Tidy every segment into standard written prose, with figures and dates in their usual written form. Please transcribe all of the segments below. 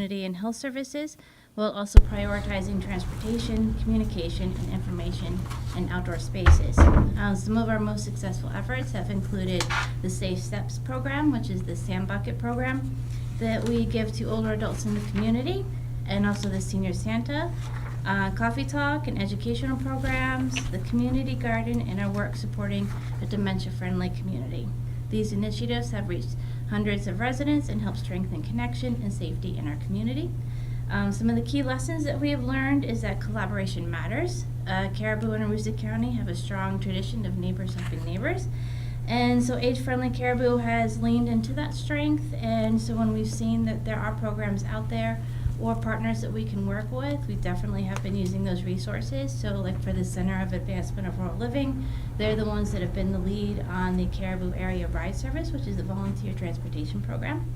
community and health services, while also prioritizing transportation, communication, and information in outdoor spaces. Some of our most successful efforts have included the Safe Steps program, which is the Sand Bucket program that we give to older adults in the community, and also the Senior Santa, coffee talk and educational programs, the community garden, and our work supporting a dementia-friendly community. These initiatives have reached hundreds of residents and help strengthen connection and safety in our community. Some of the key lessons that we have learned is that collaboration matters. Caribou and Aroostook County have a strong tradition of neighbors helping neighbors. And so Age-Friendly Caribou has leaned into that strength. And so when we've seen that there are programs out there or partners that we can work with, we definitely have been using those resources. So like for the Center of Advancement of Rural Living, they're the ones that have been the lead on the Caribou Area Ride Service, which is a volunteer transportation program.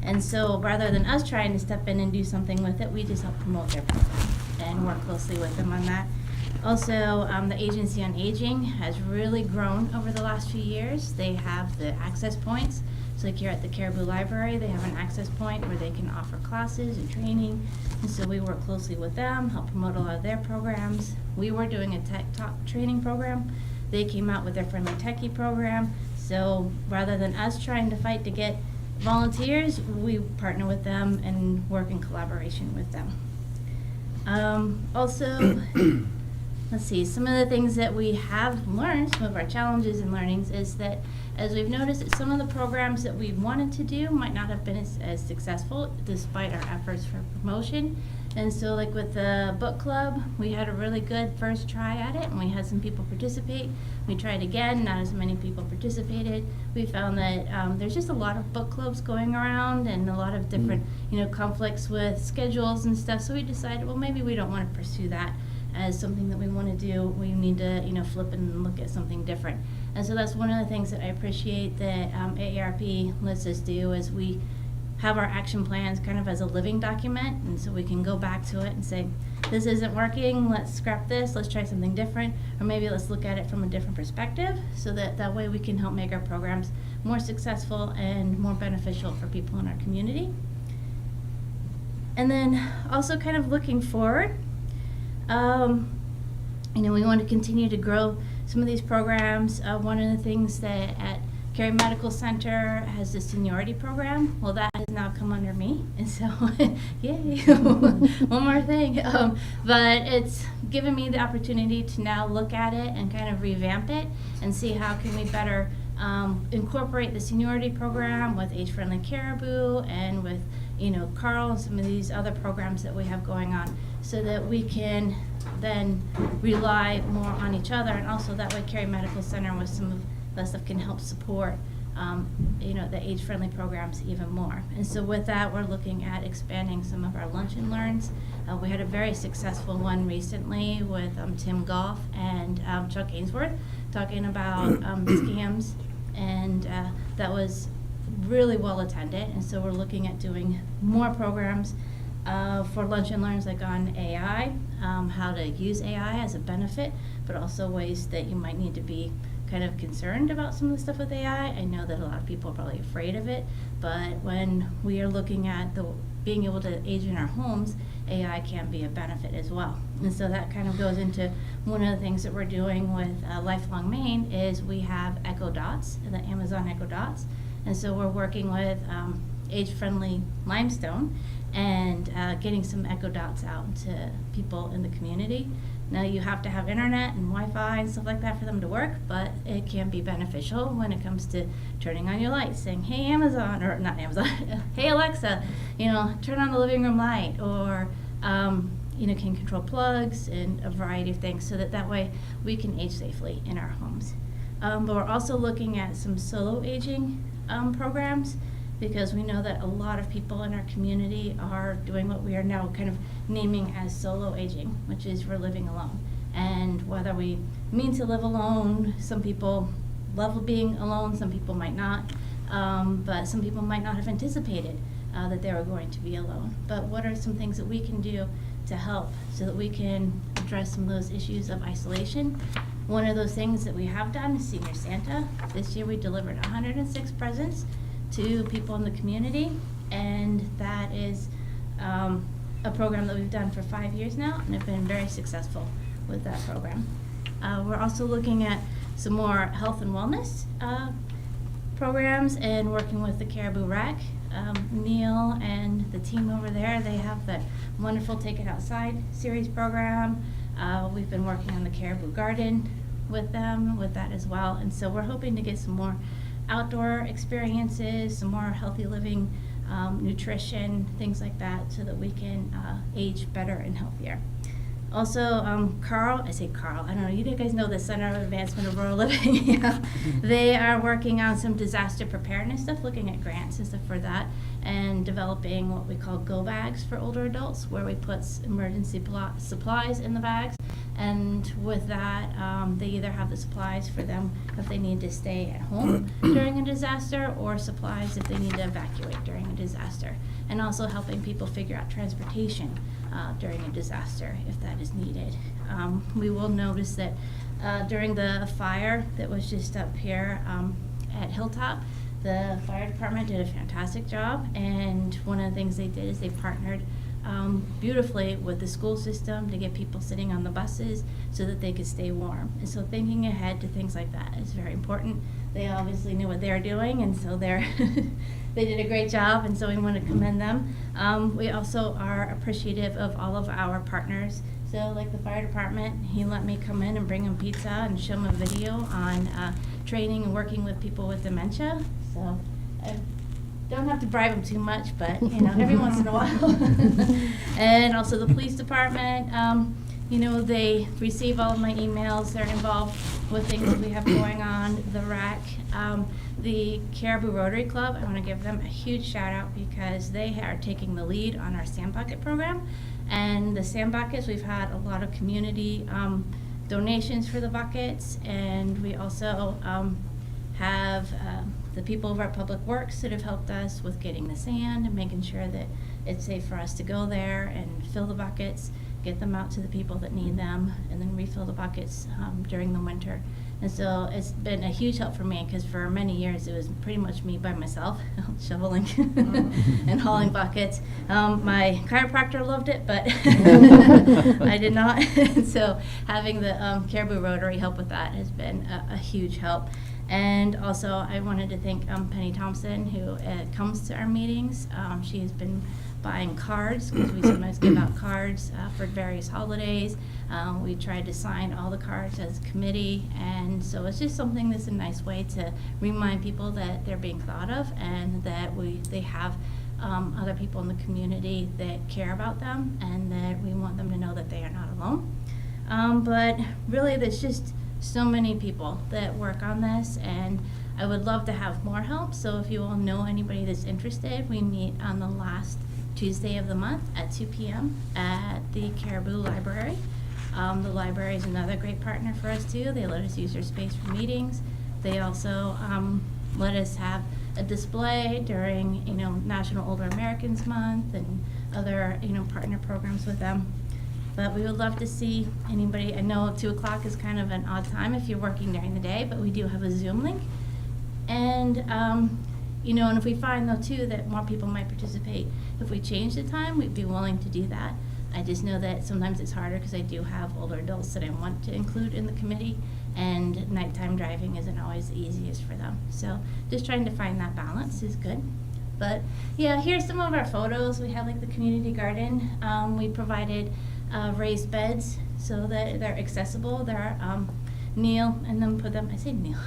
And so rather than us trying to step in and do something with it, we just help promote their program and work closely with them on that. Also, the Agency on Aging has really grown over the last few years. They have the access points. So like here at the Caribou Library, they have an access point where they can offer classes and training. And so we work closely with them, help promote a lot of their programs. We were doing a tech talk training program. They came out with their Friendly Techie program. So rather than us trying to fight to get volunteers, we partner with them and work in collaboration with them. Also, let's see, some of the things that we have learned, some of our challenges and learnings is that as we've noticed that some of the programs that we wanted to do might not have been as successful despite our efforts for promotion. And so like with the book club, we had a really good first try at it and we had some people participate. We tried again, not as many people participated. We found that there's just a lot of book clubs going around and a lot of different conflicts with schedules and stuff. So we decided, well, maybe we don't want to pursue that as something that we want to do. We need to flip and look at something different. And so that's one of the things that I appreciate that AARP lets us do is we have our action plans kind of as a living document, and so we can go back to it and say, this isn't working, let's scrap this, let's try something different, or maybe let's look at it from a different perspective, so that way we can help make our programs more successful and more beneficial for people in our community. And then also kind of looking forward, we want to continue to grow some of these programs. One of the things that at Caribou Medical Center has the seniority program. Well, that has now come under me, and so yay, one more thing. But it's given me the opportunity to now look at it and kind of revamp it and see how can we better incorporate the seniority program with Age-Friendly Caribou and with Carl and some of these other programs that we have going on, so that we can then rely more on each other, and also that way Caribou Medical Center with some of that stuff can help support the age-friendly programs even more. And so with that, we're looking at expanding some of our lunch and learns. We had a very successful one recently with Tim Goff and Chuck Ainsworth talking about scams, and that was really well attended. And so we're looking at doing more programs for lunch and learns, like on AI, how to use AI as a benefit, but also ways that you might need to be kind of concerned about some of the stuff with AI. I know that a lot of people are probably afraid of it, but when we are looking at being able to age in our homes, AI can be a benefit as well. And so that kind of goes into one of the things that we're doing with Lifelong Maine is we have Echo Dots, the Amazon Echo Dots. And so we're working with age-friendly limestone and getting some Echo Dots out to people in the community. Now you have to have internet and Wi-Fi and stuff like that for them to work, but it can be beneficial when it comes to turning on your lights, saying, hey Amazon, or not Amazon, hey Alexa, turn on the living room light, or can control plugs and a variety of things, so that way we can age safely in our homes. But we're also looking at some solo aging programs, because we know that a lot of people in our community are doing what we are now kind of naming as solo aging, which is we're living alone. And whether we mean to live alone, some people love being alone, some people might not, but some people might not have anticipated that they were going to be alone. But what are some things that we can do to help so that we can address some of those issues of isolation? One of those things that we have done is Senior Santa. This year we delivered 106 presents to people in the community, and that is a program that we've done for 5 years now, and have been very successful with that program. We're also looking at some more health and wellness programs and working with the Caribou Rec. Neil and the team over there, they have the wonderful Take It Outside series program. We've been working on the Caribou Garden with them, with that as well. And so we're hoping to get some more outdoor experiences, some more healthy living, nutrition, things like that, so that we can age better and healthier. Also, Carl, I don't know, you guys know the Center of Advancement of Rural Living. Yeah. They are working on some disaster preparedness stuff, looking at grants and stuff for that, and developing what we call go bags for older adults, where we put emergency supplies in the bags. And with that, they either have the supplies for them if they need to stay at home during a disaster, or supplies if they need to evacuate during a disaster. And also helping people figure out transportation during a disaster if that is needed. We will notice that during the fire that was just up here at Hilltop, the fire department did a fantastic job, and one of the things they did is they partnered beautifully with the school system to get people sitting on the buses so that they could stay warm. And so thinking ahead to things like that is very important. They obviously knew what they were doing, and so they did a great job, and so we want to commend them. We also are appreciative of all of our partners. So like the fire department, he let me come in and bring him pizza and show him a video on training and working with people with dementia. So I don't have to bribe them too much, but every once in a while. And also the police department, they receive all of my emails. They're involved with things that we have going on, the rec. The Caribou Rotary Club, I want to give them a huge shout out because they are taking the lead on our sand bucket program. And the sand buckets, we've had a lot of community donations for the buckets, and we also have the people of our public works that have helped us with getting the sand and making sure that it's safe for us to go there and fill the buckets, get them out to the people that need them, and then refill the buckets during the winter. And so it's been a huge help for me because for many years it was pretty much me by myself shoveling and hauling buckets. My chiropractor loved it, but I did not. So having the Caribou Rotary help with that has been a huge help. And also I wanted to thank Penny Thompson, who comes to our meetings. She has been buying cards, because we sometimes give out cards for various holidays. We tried to sign all the cards as a committee, and so it's just something that's a nice way to remind people that they're being thought of, and that they have other people in the community that care about them, and that we want them to know that they are not alone. But really, there's just so many people that work on this, and I would love to have more help. So if you all know anybody that's interested, we meet on the last Tuesday of the month at 2 p.m. at the Caribou Library. The library is another great partner for us too. They let us use their space for meetings. They also let us have a display during National Older Americans Month and other partner programs with them. But we would love to see anybody. I know 2 o'clock is kind of an odd time if you're working during the day, but we do have a Zoom link. And and if we find though too that more people might participate, if we change the time, we'd be willing to do that. I just know that sometimes it's harder because I do have older adults that I want to include in the committee, and nighttime driving isn't always the easiest for them. So just trying to find that balance is good. But yeah, here's some of our photos. We have like the community garden. We provided raised beds so that they're accessible. They're Neil and then put them, I say Neil,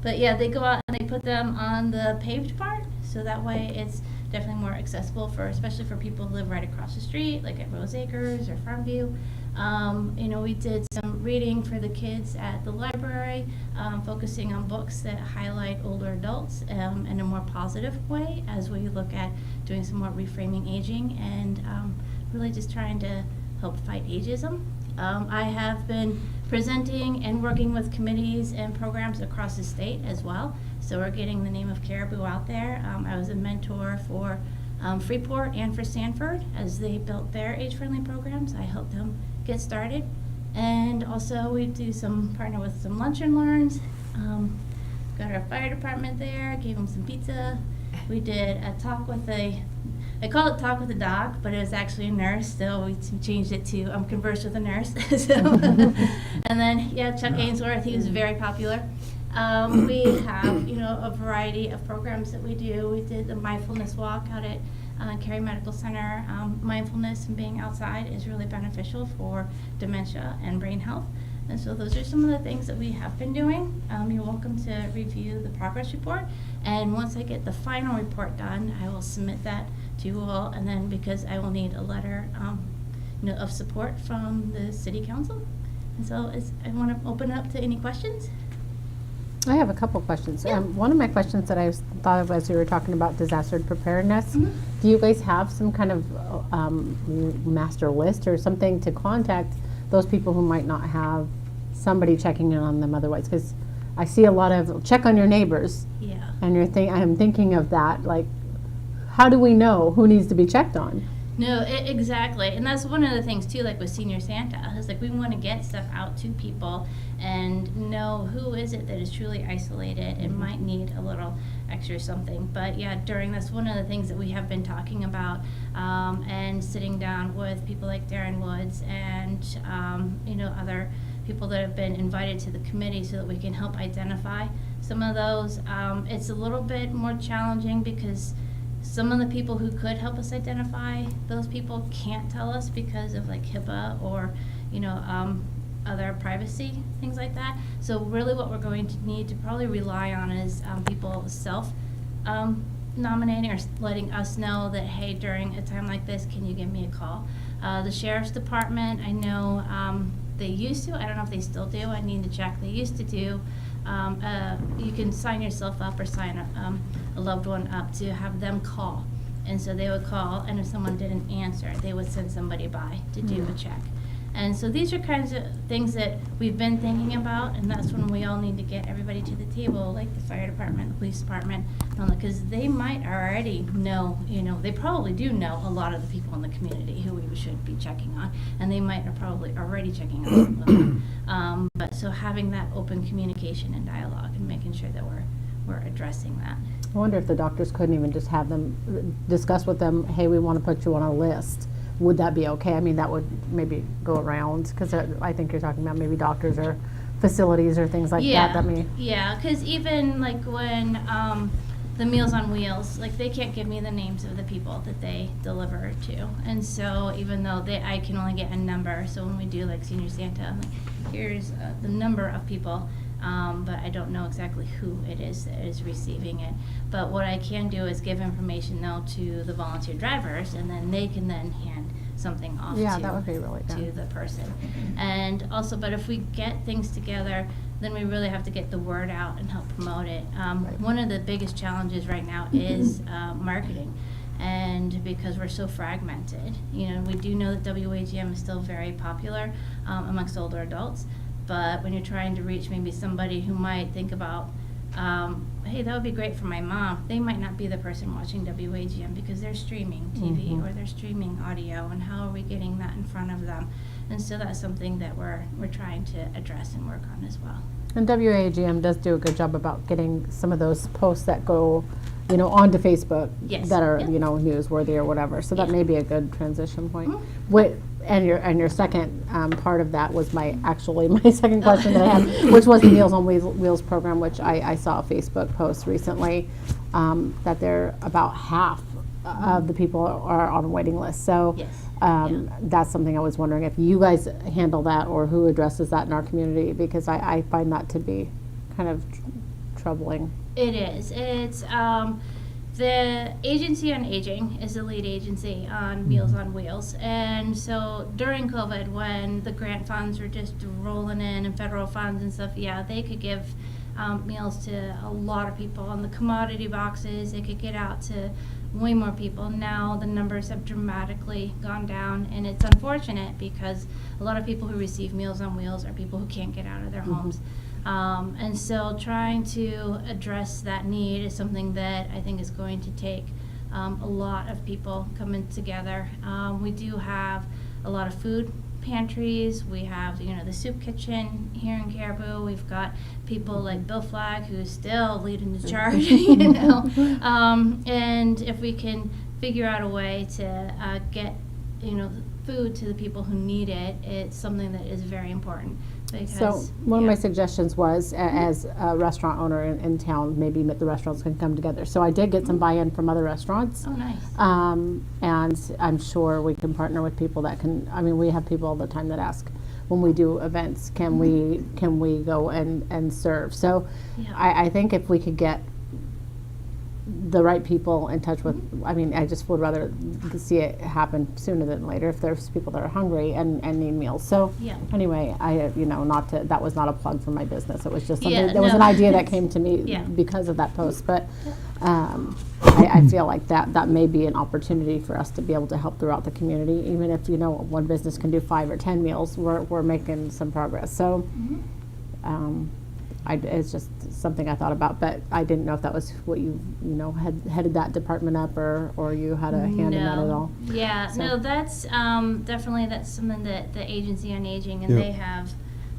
but yeah, they go out and they put them on the paved part, so that way it's definitely more accessible especially for people who live right across the street, like at Rose Acres or Farmview. We did some reading for the kids at the library, focusing on books that highlight older adults in a more positive way as we look at doing some more reframing aging and really just trying to help fight ageism. I have been presenting and working with committees and programs across the state as well. So we're getting the name of Caribou out there. I was a mentor for Freeport and for Sanford as they built their age-friendly programs. I helped them get started. And also we do partner with some lunch and learns. Got our fire department there, gave them some pizza. we did a talk with I call it Talk with a Doc, but it was actually a nurse, so we changed it to Converse with a Nurse. So, and then, Chuck Ainsworth, he was very popular. We have, a variety of programs that we do. We did the mindfulness walk out at Caribou Medical Center. Mindfulness and being outside is really beneficial for dementia and brain health. And so those are some of the things that we have been doing. You're welcome to review the progress report. And once I get the final report done, I will submit that to you all. And then because I will need a letter of support from the city council. And so I want to open it up to any questions. I have a couple questions. Yeah. One of my questions that I thought of as we were talking about disaster preparedness, Mm-hmm. do you guys have some kind of master list or something to contact those people who might not have somebody checking in on them otherwise? Because I see a lot of check on your neighbors. Yeah. And I'm thinking of that, like, how do we know who needs to be checked on? No, exactly. And that's one of the things, too, like with Senior Santa. It's like we want to get stuff out to people and know who is it that is truly isolated and might need a little extra something. But, during this, one of the things that we have been talking about and sitting down with people like Darren Woods and, other people that have been invited to the committee so that we can help identify some of those. It's a little bit more challenging because some of the people who could help us identify those people can't tell us because of like HIPAA or, other privacy, things like that. So really what we're going to need to probably rely on is people nominating or letting us know that, hey, during a time like this, can you give me a call? The Sheriff's Department, I know they used to, I don't know if they still do, I need to check, they used to do, you can sign yourself up or sign a loved one up to have them call. And so they would call, and if someone didn't answer, they would send somebody by to do a check. And so these are kinds of things that we've been thinking about, and that's when we all need to get everybody to the table, like the fire department, the police department, because they might already know, they probably do know a lot of the people in the community who we should be checking on, and they might are probably already checking on some of them. But so having that open communication and dialogue and making sure that we're addressing that. I wonder if the doctors couldn't even just have them discuss with them, hey, we want to put you on a list. Would that be okay? I mean, that would maybe go around, because I think you're talking about maybe doctors or facilities or things like that. Yeah, because even like when the Meals on Wheels, like they can't give me the names of the people that they deliver to. And so even though I can only get a number, so when we do like Senior Santa, I'm like, here's the number of people. But I don't know exactly who it is that is receiving it. But what I can do is give information now to the volunteer drivers, and then they can then hand something off that would be really to good. the person. And also, but if we get things together, then we really have to get the word out and help promote it. One of the biggest challenges right now is marketing. And because we're so fragmented, we do know that WAGM is still very popular amongst older adults. But when you're trying to reach maybe somebody who might think about, hey, that would be great for my mom, they might not be the person watching WAGM because they're streaming TV or they're streaming audio, and how are we getting that in front of them? And so that's something that we're trying to address and work on as well. And WAGM does do a good job about getting some of those posts that go, onto Facebook that are, newsworthy or whatever. So that may be a good transition point. And your second part of that was my second question that I had, which was the Meals on Wheels program, which I saw a Facebook post recently that they're about half of the people are on a waiting list. So that's something I was wondering if you guys handle that or who addresses that in our community, because I find that to be kind of troubling. It is. It's the Agency on Aging is the lead agency on Meals on Wheels. And so during COVID, when the grant funds were just rolling in and federal funds and stuff, they could give meals to a lot of people. On the commodity boxes, they could get out to way more people. Now the numbers have dramatically gone down, and it's unfortunate because a lot of people who receive Meals on Wheels are people who can't get out of their homes. And so trying to address that need is something that I think is going to take a lot of people coming together. We do have a lot of food pantries. We have, the soup kitchen here in Caribou. We've got people like Bill Flagg, who's still leading the charge, and if we can figure out a way to get, food to the people who need it, it's something that is very important. So one of my suggestions was, as a restaurant owner in town, maybe the restaurants can come together. So I did get some buy-in from other restaurants. Oh, nice. And I'm sure we can partner with people that can, we have people all the time that ask when we do events, can we go and serve? So Yeah. I think if we could get the right people in touch with, I just would rather see it happen sooner than later if there's people that are hungry and need meals. So Yeah. anyway, that was not a plug for my business. It was just something, Yeah, there was no. an idea that came to me Yeah. because of that post. But I feel like that may be an opportunity for us to be able to help throughout the community. Even if, one business can do 5 or 10 meals, we're making some progress. So it's just something I thought about, but I didn't know if that was what you had headed that department up, or you had a hand in that at all. Yeah, So- no, that's definitely something that the Agency on Aging, and Yeah. they have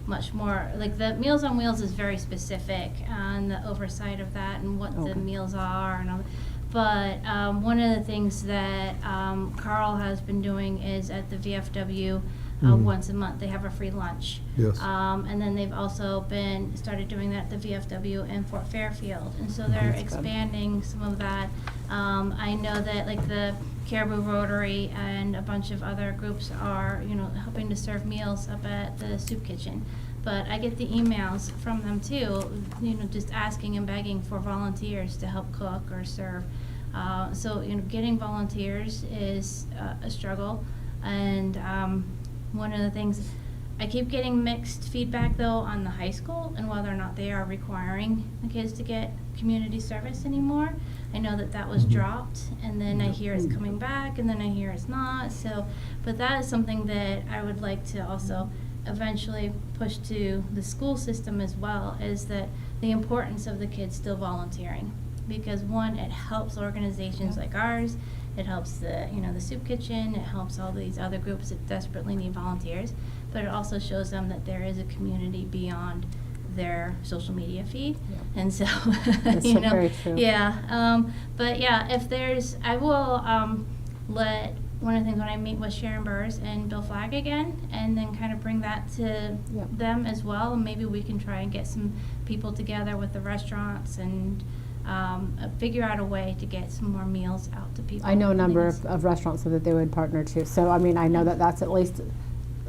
much more, like the Meals on Wheels is very specific on the oversight of that and what the Okay. meals are and all. But one of the things that Carl has been doing is at the VFW once a month they have a free lunch. Yes. And then they've also started doing that at the VFW in Fort Fairfield, and so they're That's good. expanding some of that. I know that like the Caribou Rotary and a bunch of other groups are, helping to serve meals up at the soup kitchen. But I get the emails from them too, just asking and begging for volunteers to help cook or serve. So, getting volunteers is a struggle. And one of the things, I keep getting mixed feedback though on the high school and whether or not they are requiring the kids to get community service anymore. I know that was dropped, and then I hear it's coming back, and then I hear it's not. So, but that is something that I would like to also eventually push to the school system as well, is that the importance of the kids still volunteering. Because one, it helps organizations like ours, it helps the soup kitchen, it helps all these other groups that desperately need volunteers, but it also shows them that there is a community beyond their social media feed. Yeah. And so That's so very true. yeah, but yeah, I will let one of the things when I meet with Sharon Burrs and Bill Flagg again, and then kind of bring that to Yep. them as well, and maybe we can try and get some people together with the restaurants and figure out a way to get some more meals out to people. I know a number Things. of restaurants so that they would partner too. So I know that's at least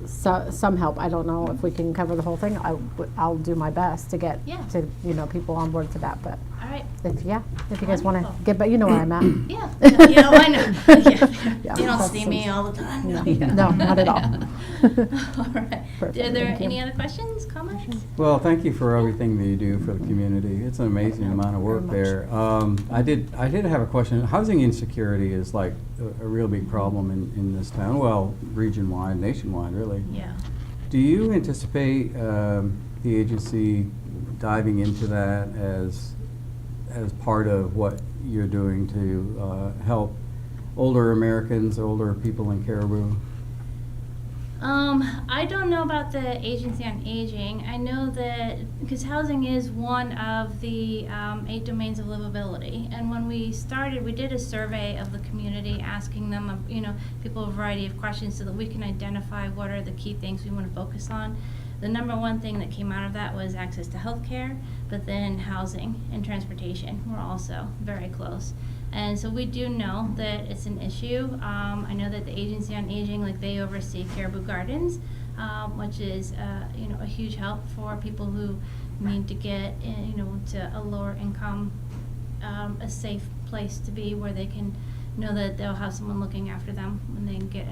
some help. I don't know if we can cover the whole thing. I'll do my best to get Yeah. to people on board for that. But All right. if you guys want to Wonderful. get, but you know where I'm at. Yeah. I know. Yeah. Yeah, You don't that's see me all the time. No, Yeah. no, not at all. All right. Perfect, Are there thank you. any other questions, comments? Well, thank you for everything that you do for the community. It's an amazing amount of work Very there. I did have a question. Housing insecurity is like a real big problem in this town. Well, region-wide, nationwide, really. Yeah. Do you anticipate the agency diving into that as part of what you're doing to help older Americans, older people in Caribou? I don't know about the Agency on Aging. I know that, because housing is one of the 8 domains of livability. And when we started, we did a survey of the community, asking them, people a variety of questions so that we can identify what are the key things we want to focus on. The number one thing that came out of that was access to health care, but then housing and transportation were also very close. And so we do know that it's an issue. I know that the Agency on Aging, they oversee Caribou Gardens, which is, a huge help for people who need to get, to a lower income, a safe place to be where they can know that they'll have someone looking after them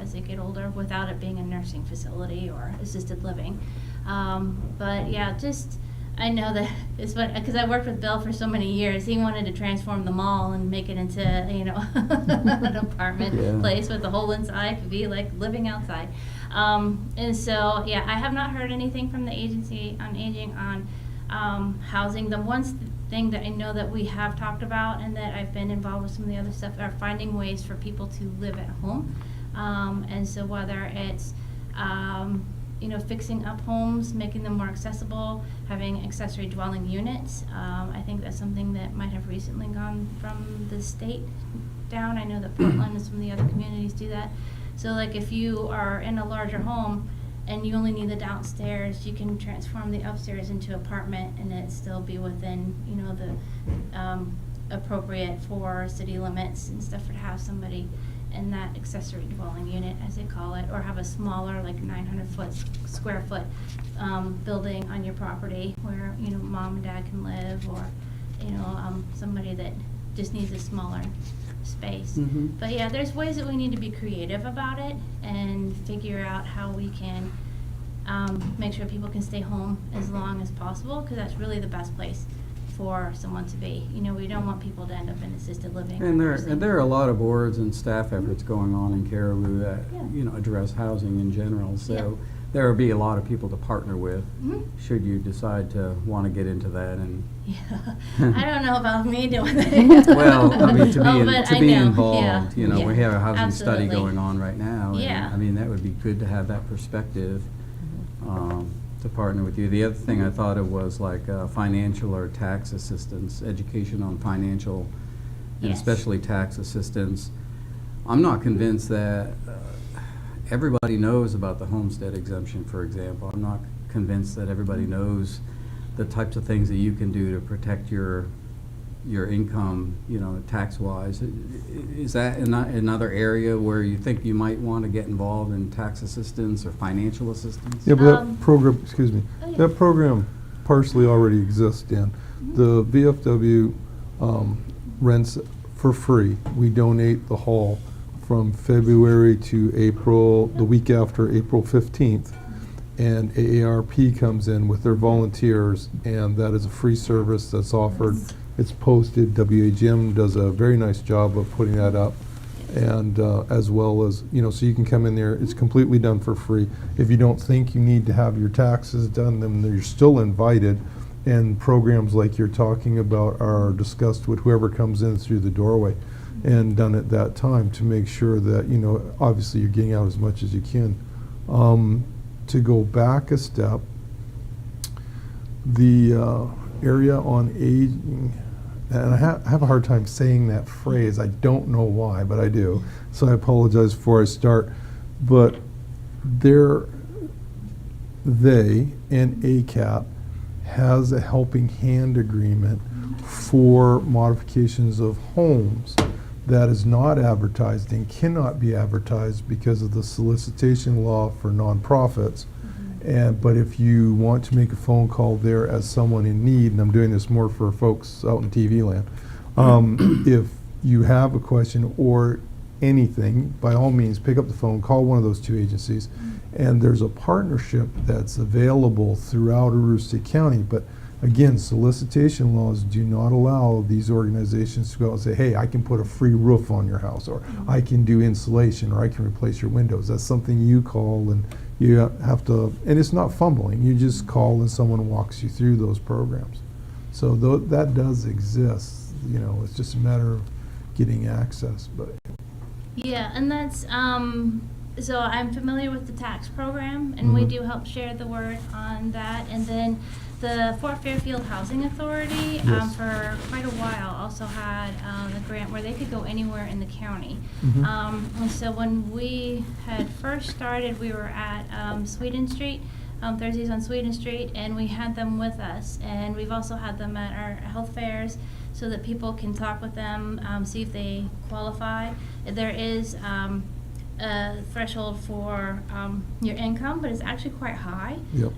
as they get older, without it being a nursing facility or assisted living. But yeah, I know that it's funny because I worked with Bill for so many years. He wanted to transform the mall and make it into, an apartment place with a hole inside. It could be like living outside. And so, yeah, I have not heard anything from the Agency on Aging on housing. The one thing that I know that we have talked about, and that I've been involved with some of the other stuff, are finding ways for people to live at home. And so whether it's fixing up homes, making them more accessible, having accessory dwelling units. I think that's something that might have recently gone from the state down. I know that Portland and some of the other communities do that. So like if you are in a larger home and you only need the downstairs, you can transform the upstairs into apartment and it still be within, the appropriate for city limits and stuff, to have somebody in that accessory dwelling unit, as they call it, or have a smaller, like 900 square foot building on your property where, mom and dad can live, or, somebody that just needs a smaller space. Mm-hmm. But yeah, there's ways that we need to be creative about it and figure out how we can make sure people can stay home as long as possible, because that's really the best place for someone to be. We don't want people to end up in assisted living. And there are a lot of boards and staff efforts going on in Caribou that address housing in general. So there will be a lot of people to partner with, should you decide to want to get into that. And I don't know about me doing that. Well, I mean, to be Yeah. involved, we have a housing Absolutely. study going on right now. Yeah. And, I mean, that would be good to have that perspective. To partner with you. The other thing I thought of was like financial or tax assistance, education on financial and Yes. especially tax assistance. I'm not convinced that everybody knows about the homestead exemption, for example. I'm not convinced that everybody knows the types of things that you can do to protect your income, tax-wise. Is that another area where you think you might want to get involved in tax assistance or financial assistance? Yeah, but that program, yeah. that program partially already exists, Dan. The VFW rents for free. We donate the hall from February to April, the week after April 15th. And AARP comes in with their volunteers, and that is a free service that's offered. It's posted. WAGM does a very nice job of putting that up, and as well as, so you can come in there. It's completely done for free. If you don't think you need to have your taxes done, then you're still invited, and programs like you're talking about are discussed with whoever comes in through the doorway and done at that time to make sure that, obviously you're getting out as much as you can. To go back a step, the area on aging, and I have a hard time saying that phrase. I don't know why, but I do. So I apologize before I start. But they and ACAP has a helping hand agreement for modifications of homes that is not advertised and cannot be advertised because of the solicitation law for nonprofits. But if you want to make a phone call there as someone in need, and I'm doing this more for folks out in TV land, if you have a question or anything, by all means, pick up the phone, call one of those two agencies, and there's a partnership that's available throughout Aroostook County. But again, solicitation laws do not allow these organizations to go out and say, hey, I can put a free roof on your house, or I can do insulation, or I can replace your windows. That's something you call, and you have to, and it's not fumbling. You just call and someone walks you through those programs. So that does exist. It's just a matter of getting access. But Yeah, and that's, so I'm familiar with the tax program, and we do help share the word on that. And then the Fort Fairfield Housing Authority, Yes. for quite a while, also had a grant where they could go anywhere in the county. And so when we had first started, we were at Sweden Street, Thursdays on Sweden Street, and we had them with us. And we've also had them at our health fairs so that people can talk with them, see if they qualify. There is a threshold for your income, but it's actually quite high. Yep.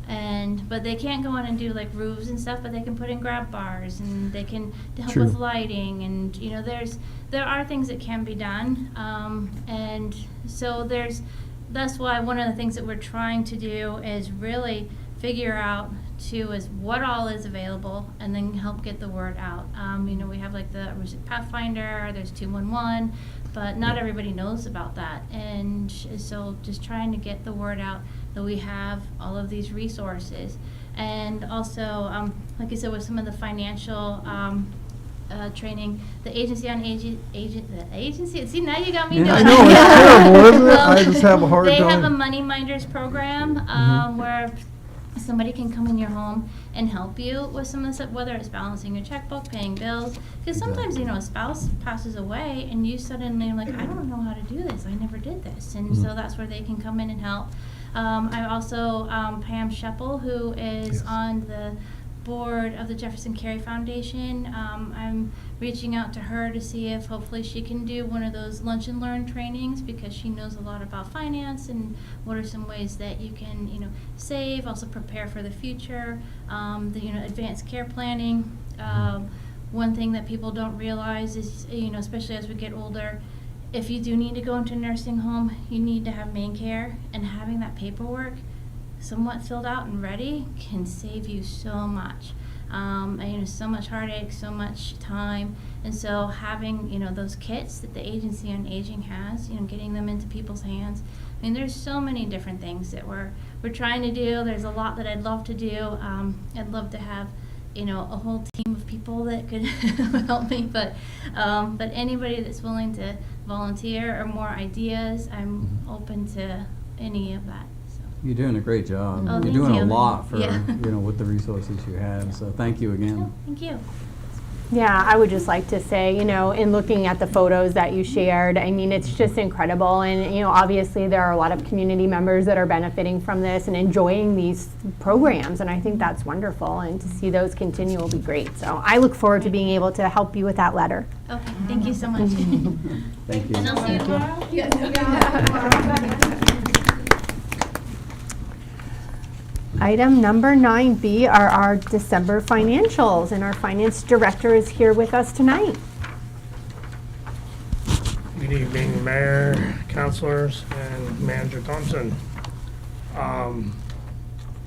But they can't go in and do like roofs and stuff, but they can put in grab bars, and they can help True. with lighting, and there are things that can be done, and so that's why one of the things that we're trying to do is really figure out too is what all is available, and then help get the word out. We have like the Aroostook Pathfinder, there's 211, but not everybody knows about that, and so just trying to get the word out that we have all of these resources. And also, like I said, with some of the financial training. The Agency on the agency, see, now you got me Yeah, doing I know, it's terrible, isn't it? I just have a hard They have a time. money minders program, where somebody can come in your home and help you with some of the stuff, whether it's balancing your checkbook, paying bills. Because sometimes, a spouse passes away and you suddenly are like, I don't know how to do this. I never did this. And so that's where they can come in and help. I also, Pam Sheppel, who is Yes. on the board of the Jefferson Carey Foundation. I'm reaching out to her to see if hopefully she can do one of those lunch and learn trainings, because she knows a lot about finance and what are some ways that you can, save, also prepare for the future, advanced care planning. One thing that people don't realize is, especially as we get older, if you do need to go into a nursing home, you need to have main care, and having that paperwork somewhat filled out and ready can save you so much. So much heartache, so much time. And so having, those kits that the Agency on Aging has, getting them into people's hands. There's so many different things that we're trying to do. There's a lot that I'd love to do. I'd love to have, a whole team of people that could help me, but anybody that's willing to volunteer or more ideas, I'm open to any of that. You're doing a great job. Oh, You're thank doing a you. lot for, Yeah. with the resources you have. So thank you again. Oh, thank you. Yeah, I would just like to say, in looking at the photos that you shared, it's just incredible. And, obviously there are a lot of community members that are benefiting from this and enjoying these programs. And I think that's wonderful. And to see those continue will be great. So I look forward to being able to help you with that letter. Okay, thank you so much. Thank you. And I'll see you tomorrow. Item number 9B are our December financials, and our finance director is here with us tonight. Good evening, Mayor, councilors, and Manager Thompson.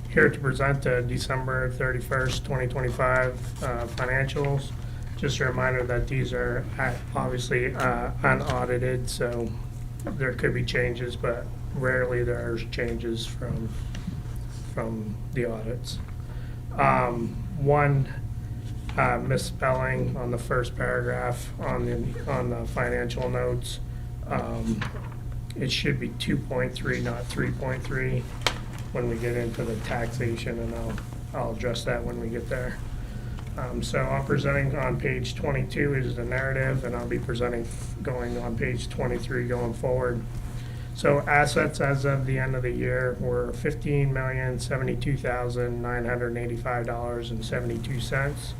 Here to present the December 31st, 2025 financials. Just a reminder that these are obviously unaudited, so there could be changes, but rarely there's changes from the audits. One misspelling on the first paragraph on the financial notes. It should be 2.3, not 3.3 when we get into the taxation, and I'll address that when we get there. So I'm presenting on page 22 is the narrative, and I'll be presenting going on page 23 going forward. So assets as of the end of the year were $15,072,985.72.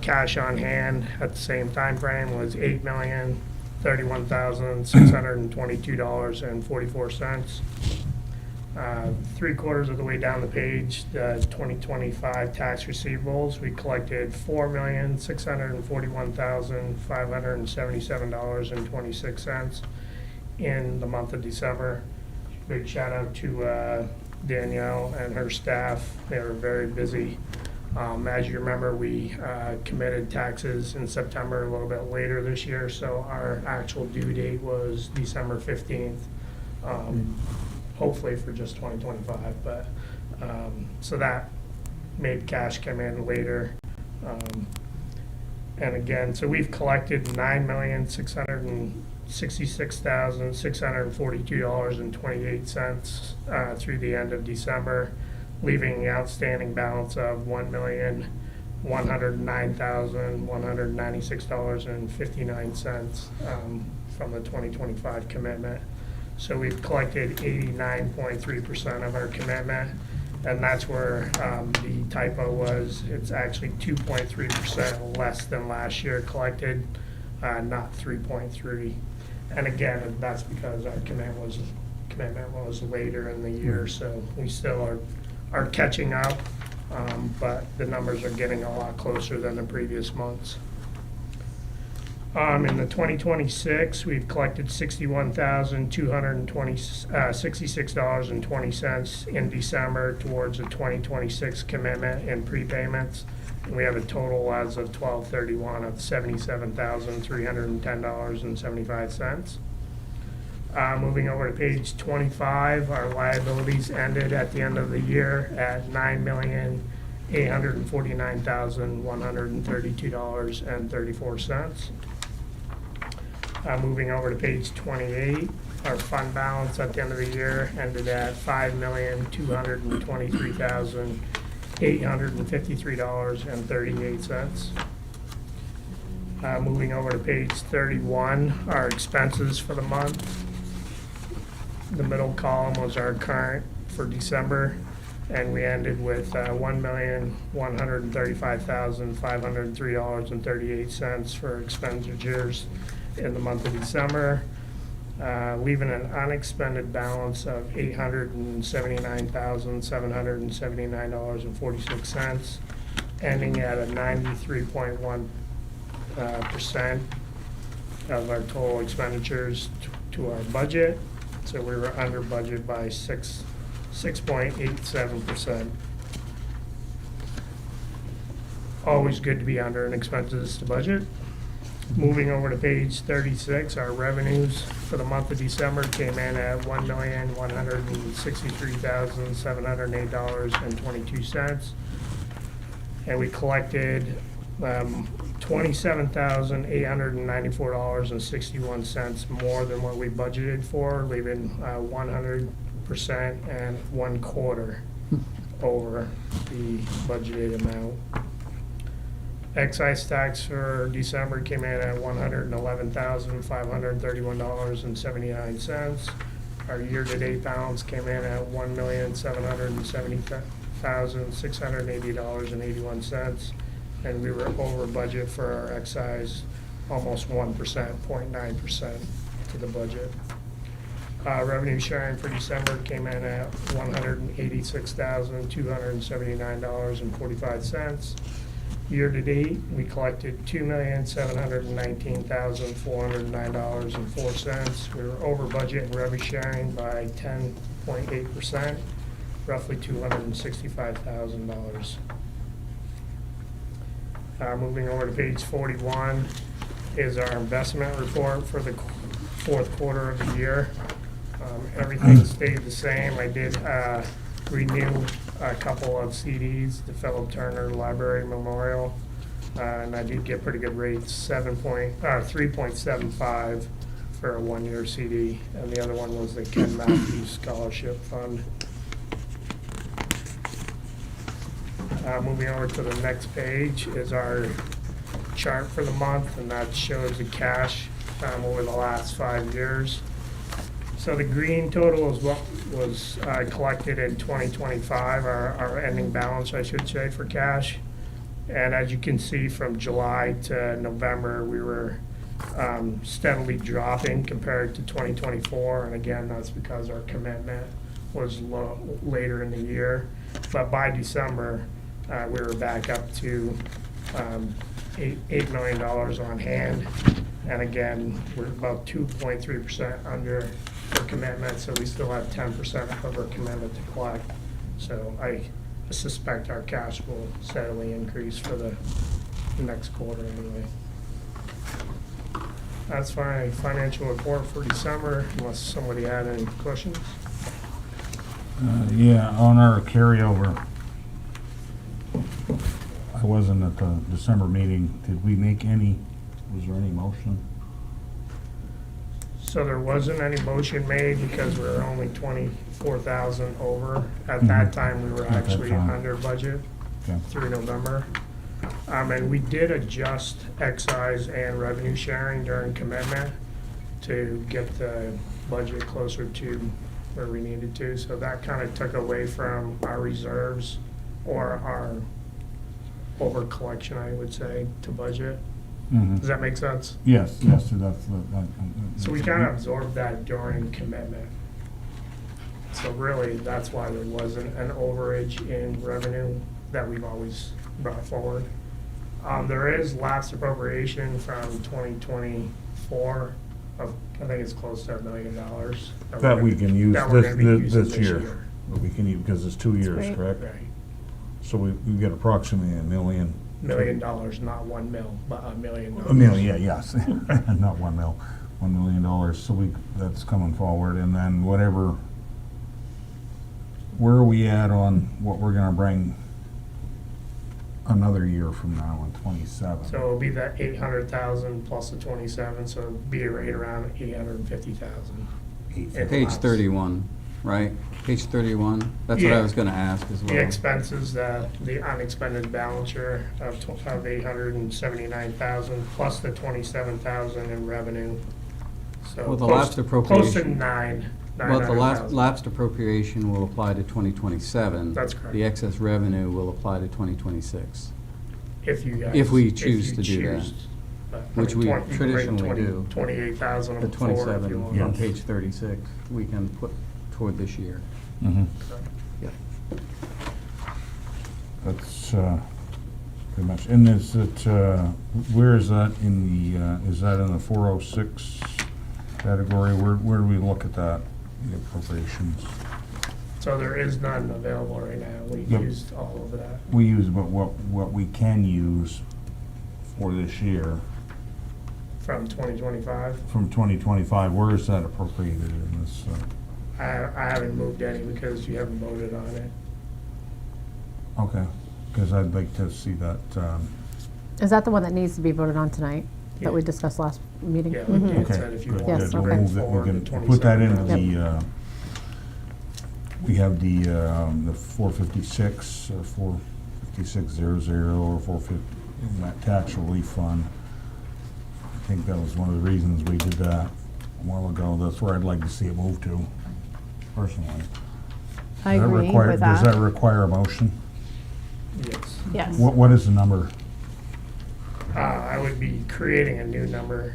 Cash on hand at the same time frame was $8,031,622.44. 3/4 of the way down the page, the 2025 tax receivables, we collected $4,641,577.26 in the month of December. Big shout out to Danielle and her staff. They were very busy. As you remember, we committed taxes in September, a little bit later this year, so our actual due date was December 15th, hopefully for just 2025, but so that made cash come in later. And again, so we've collected $9,666,642.28 through the end of December, leaving the outstanding balance of $1,109,196.59 from the 2025 commitment. So we've collected 89.3% of our commitment, and that's where the typo was. It's actually 2.3% less than last year collected, not 3.3. And again, that's because our commitment was later in the year, so we still are catching up, but the numbers are getting a lot closer than the previous months. In the 2026, we've collected $61,266.20 in December towards the 2026 commitment and prepayments. And we have a total as of 12/31 of $77,310.75. Moving over to page 25, our liabilities ended at the end of the year at $9,088,000. $849,132.34. Moving over to page 28, our fund balance at the end of the year ended at $5,223,853.38. Moving over to page 31, our expenses for the month. The middle column was our current for December, and we ended with $1,135,503.38 for expenditures in the month of December, leaving an unexpended balance of $879,779.46, ending at a 93.1% of our total expenditures to our budget. So we were under budget by 6.87%. Always good to be under in expenses to budget. Moving over to page 36, our revenues for the month of December came in at $1,163,708.22. And we collected $27,894.61 more than what we budgeted for, leaving 100% and 1/4 over the budgeted amount. Excise tax for December came in at $111,531.79. Our year-to-date balance came in at $1,770,680.81. And we were over budget for our excise, almost 1%, 0.9% to the budget. Revenue sharing for December came in at $186,279.45. Year-to-date, we collected $2,719,409.04. We were over budget in revenue sharing by 10.8%, roughly $265,000. Moving over to page 41 is our investment report for the fourth quarter of the year. Everything stayed the same. I did renew a couple of CDs, the Philip Turner Library Memorial, and I did get pretty good rates, 3.75 for a 1-year CD, and the other one was the Ken Matthews Scholarship Fund. Moving over to the next page is our chart for the month, and that shows the cash over the last 5 years. So the green total is what was collected in 2025, our ending balance, I should say, for cash. And as you can see, from July to November, we were steadily dropping compared to 2024. And again, that's because our commitment was low later in the year. But by December, we were back up to $8 million on hand. And again, we're about 2.3% under our commitment, so we still have 10% of our commitment to collect. So I suspect our cash will steadily increase for the next quarter anyway. That's my financial report for December, unless somebody had any questions. Yeah, on our carryover, I wasn't at the December meeting. Did we make any, was there any motion? So there wasn't any motion made because we were only 24,000 over. At that time, we were At that actually time. under budget Okay. through November. And we did adjust excise and revenue sharing during commitment to get the budget closer to where we needed to. So that kind of took away from our reserves or our over collection, I would say, to budget. Mhm. Does that make sense? Yes, yes, that's. So we kind of absorbed that during commitment. So really, that's why there wasn't an overage in revenue that we've always brought forward. There is lapsed appropriation from 2024 of, I think it's close to $1 million. That we can use that we're gonna be using this year. But we can use, because it's 2 years, Right. correct? Right. So we get approximately $1 million. $1 million, not 1 mil, but $1 million. $1 million, yeah, yes, not 1 mil, $1 million. So that's coming forward, and then whatever, where are we at on what we're gonna bring another year from now in 27. So it'll be that 800,000 plus the 27, so it'll be right around 850,000. Page 31, right? Page 31, that's what I Yeah. was gonna ask as well. The expenses, the unexpended balancer of 879,000 plus the 27,000 in revenue. So Well, the close- lapsed Close to appropriation. 900,000. Lapsed appropriation will apply to 2027. That's correct. The excess revenue will apply to 2026 If you guys. if we choose to do that. choose. But, I Which mean, we 20 you can bring traditionally 20 do. 28,000 The forward if you 27 want. on Yes. page 36, we can put toward this year. Mhm. Yep. That's pretty much, and is it, where is that in the, is that in the 406 category? Where do we look at that, the appropriations? So there is none available right now. We Yep. used all of that. We use, but what we can use for this year, From 2025, from 2025, where is that appropriated in this? I haven't moved any because you haven't voted on it. Okay, because I'd like to see that, Is that the one that needs to be voted on tonight, Yeah. that we discussed last meeting? Yeah, we did okay. said if you good, want Yes, to good. okay. bring We'll move that, we forward the can put that into 27,000. the, we have the 456, 45600 or 450, that tax relief fund. I think that was one of the reasons we did that a while ago. That's where I'd like to see it move to, personally. I Does that agree require- with Does that that. require a motion? Yes. Yes. What is the number? I would be creating a new number.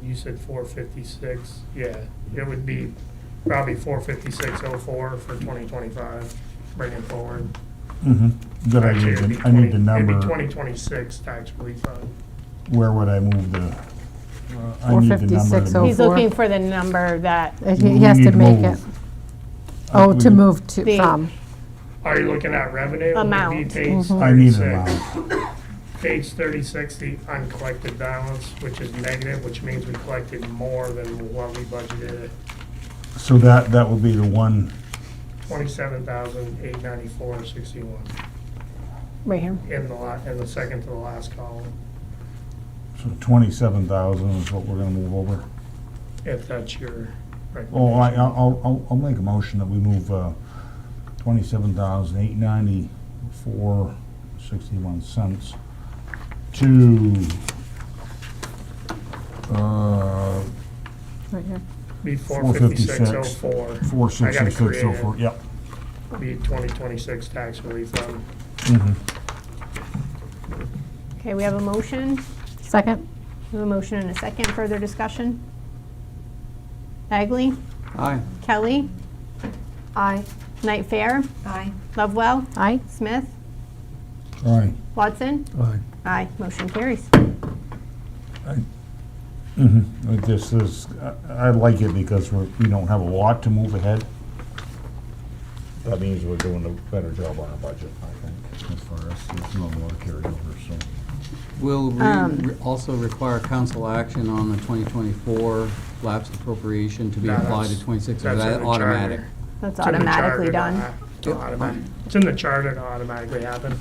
You said 456. Yeah, it would be probably 45604 for 2025, bringing forward. Mm-hmm. Good, Actually, it'd be I need the 20 number. It'd be 2026 tax relief fund. Where would I move the, I need the number. 45604. He's looking for the number that, He has We to need make it, move. oh, We to need- move to, The- from. Are you looking at revenue? It would be Amount. page I need 36. an amount. Page 36, the uncollected balance, which is negative, which means we collected more than what we budgeted. So that would be the one, 27,894.61 right here. in the second to the last column, so 27,000 is what we're gonna move over. if that's your Oh, recommendation. I'll make a motion that we move 27,894.61 to Right here. Be 456. 45604. I gotta create 46604. it. Yep. Be 2026 tax relief fund. Mhm. Okay, we have a motion. Second? We have a motion and a second. Further discussion? Bagley? Aye. Kelly? Aye. Knight Fair? Aye. Lovewell? Aye. Smith? All right. Watson? Aye. Aye. Motion carries. This is, I like it because we don't have a lot to move ahead. That means we're doing a better job on our budget, I think, as far as there's not a lot of carryover, so. Will also require council action on the 2024 lapsed appropriation to be No, applied to that's- 26, or is that's in that the automatic? charter. That's It's in the automatically charter done. to It's in the charter to automatically happen.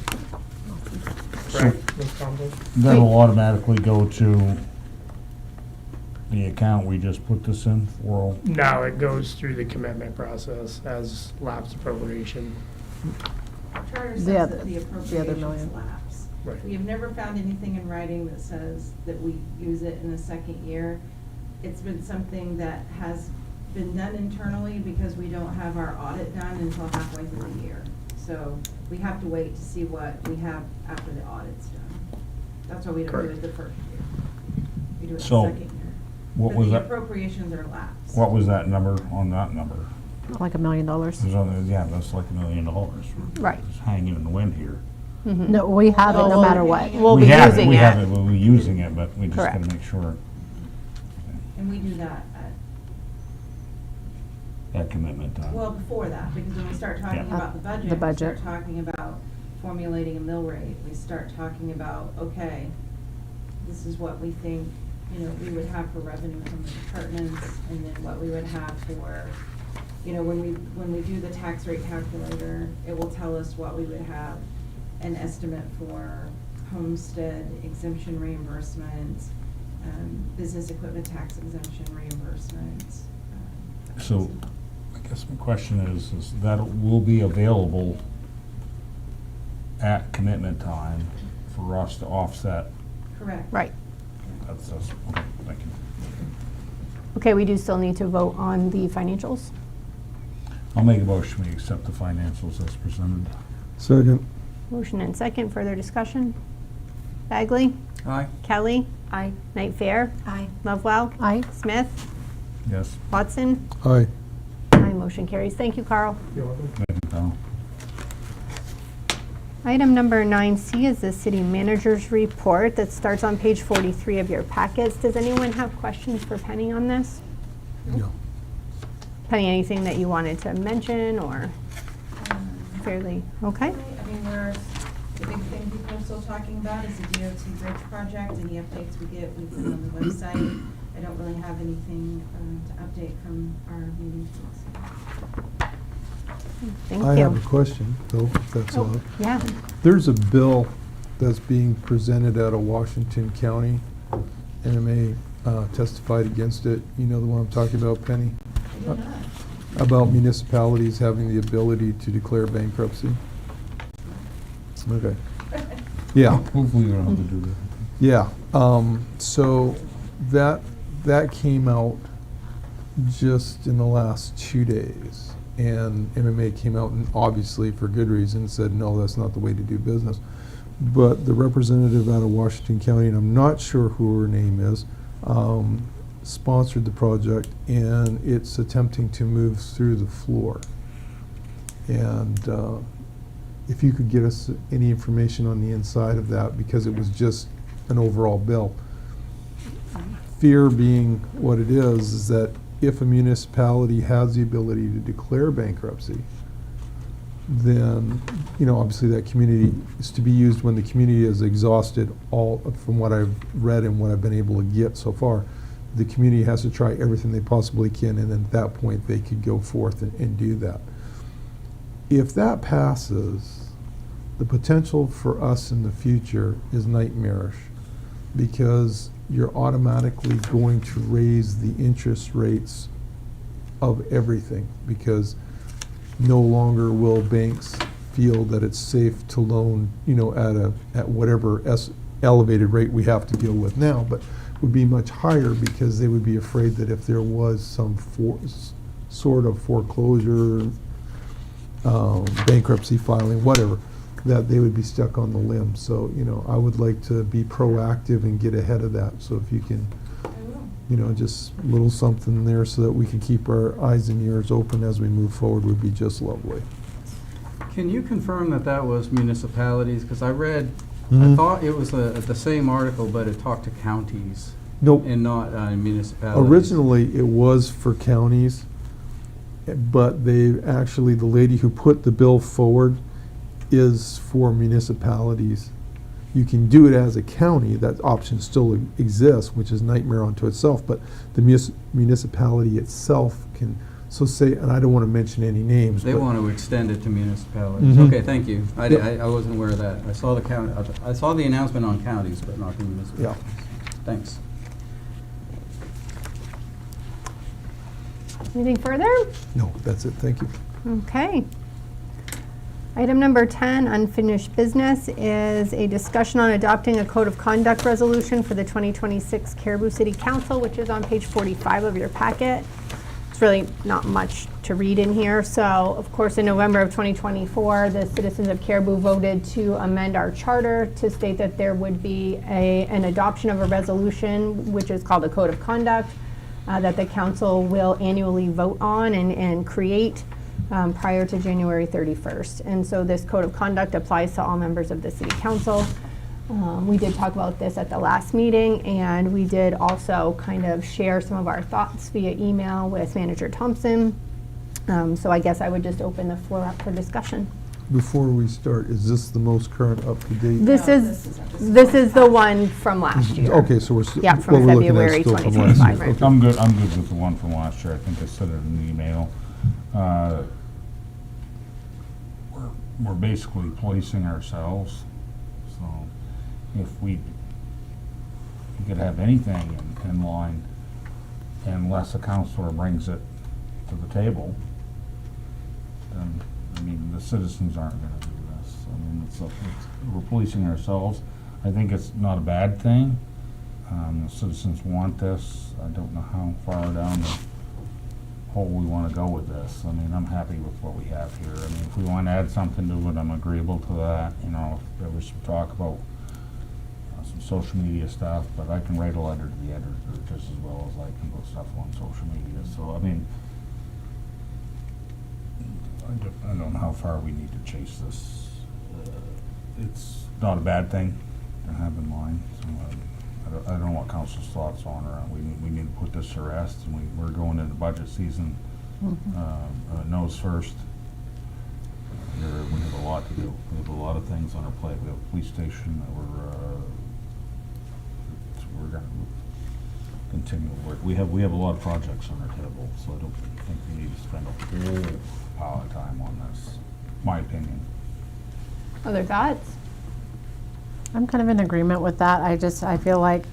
Correct, Ms. Conlon? That'll automatically go to the account we just put this in, 40. No, it goes through the commitment process as lapsed appropriation. Charter The says other- that the the other appropriations million. lapse. Right. We have never found anything in writing that says that we use it in the second year. It's been something that has been done internally because we don't have our audit done until halfway through the year. So we have to wait to see what we have after the audit's done. That's why we don't do Correct. it the first year. We do it the So, second year. what But was the that? appropriations are lapsed. What was that number on that number? Like $1 million. Yeah, that's like $1 million. Right. It's hanging in the wind here. No, we have it no Well, matter what. We'll be We have using We have it. it, we'll be using it, but we just Correct. gotta make sure And we do that that commitment time. well, before that, because when we start talking Yeah. about the budget, The we budget. start talking about formulating a mill rate, we start talking about, okay, this is what we think, we would have for revenue from the departments, and then what we would have for, when we do the tax rate calculator, it will tell us what we would have an estimate for homestead exemption reimbursements, business equipment tax exemption reimbursements. So, I guess my question is that it will be available at commitment time for us to offset. Correct. Right. That's, okay, thank you. Okay, we do still need to vote on the financials. I'll make a motion, we accept the financials as presented. Second. Motion and second, further discussion? Bagley? Aye. Kelly? Aye. Knight Fair? Aye. Lovewell? Aye. Smith? Yes. Watson? Aye. Aye, motion carries. Thank you, Carl. You're welcome. Thank you, Carl. Item number 9C is the city manager's report that starts on page 43 of your packets. Does anyone have questions for Penny on this? No. Penny, anything that you wanted to mention or fairly, okay? I mean, the big thing people are still talking about is the DOT bridge project. Any updates we get, we put it on the website. I don't really have anything to update from our meeting. Thank I you. have a question, though, if that's all. Yeah. There's a bill that's being presented out of Washington County. NMA testified against it. You know the one I'm talking about, Penny? I do not. About municipalities having the ability to declare bankruptcy. Okay. Yeah. Hopefully we don't have to do that. Yeah, so that came out just in the last 2 days. And MMA came out and obviously for good reason said, no, that's not the way to do business. But the representative out of Washington County, and I'm not sure who her name is, sponsored the project, and it's attempting to move through the floor. And if you could get us any information on the inside of that, because it was just an overall bill. Fear being what it is that if a municipality has the ability to declare bankruptcy, then, you know, obviously that community is to be used when the community has exhausted all, from what I've read and what I've been able to get so far, the community has to try everything they possibly can, and then at that point they could go forth and do that. If that passes, the potential for us in the future is nightmarish, because you're automatically going to raise the interest rates of everything, because no longer will banks feel that it's safe to loan, you know, at whatever elevated rate we have to deal with now, but would be much higher, because they would be afraid that if there was some sort of foreclosure, bankruptcy filing, whatever, that they would be stuck on the limb. So, you know, I would like to be proactive and get ahead of that. So if you can, I will. you know, just a little something there so that we can keep our eyes and ears open as we move forward would be just lovely. Can you confirm that that was municipalities? Because I read, I Mhm. thought it was the same article, but it talked to counties Nope. and not municipalities. Originally, it was for counties, but they actually, the lady who put the bill forward is for municipalities. You can do it as a county, that option still exists, which is nightmare unto itself, but the municipality itself can, so say, and I don't want to mention any names, They but want to extend it to municipalities. Mhm. Okay, thank you. Yep. I wasn't aware of that. I saw the county, I saw the announcement on counties, but not the municipalities. Thanks. Anything further? no, that's it, thank you. Okay. Item number 10, unfinished business, is a discussion on adopting a code of conduct resolution for the 2026 Caribou City Council, which is on page 45 of your packet. It's really not much to read in here. So, of course, in November of 2024, the citizens of Caribou voted to amend our charter to state that there would be an adoption of a resolution, which is called a code of conduct, that the council will annually vote on and create prior to January 31st. And so this code of conduct applies to all members of the city council. We did talk about this at the last meeting, and we did also kind of share some of our thoughts via email with Manager Thompson. So I guess I would just open the floor up for discussion. Before we start, is this the most current up-to-date? This No, is the one from last year. Okay, so we're, Yeah, from what we're looking at February still from last 2025, year. right. Okay. I'm good with the one from last year. I think I said it in the email. we're basically policing ourselves. So if we could have anything in line, unless a counselor brings it to the table, then, I mean, the citizens aren't gonna do this. I mean, we're policing ourselves. I think it's not a bad thing. The citizens want this. I don't know how far down the hole we wanna go with this. I mean, I'm happy with what we have here. I mean, if we wanna add something to it, I'm agreeable to that. You know, if there was some talk about some social media stuff, but I can write a letter to the editor just as well as I can put stuff on social media. So, I mean, I don't know how far we need to chase this. It's not a bad thing to have in mind. So I don't know what council's thoughts on it. We need to put this to rest, and we're going into budget season. Nose first. We have a lot to do. We have a lot of things on our plate. We have a police station that we're going to continue to work. We have a lot of projects on our table, so I don't think we need to spend a whole pile of time on this. My opinion. Other thoughts? I'm kind of in agreement with that. I feel like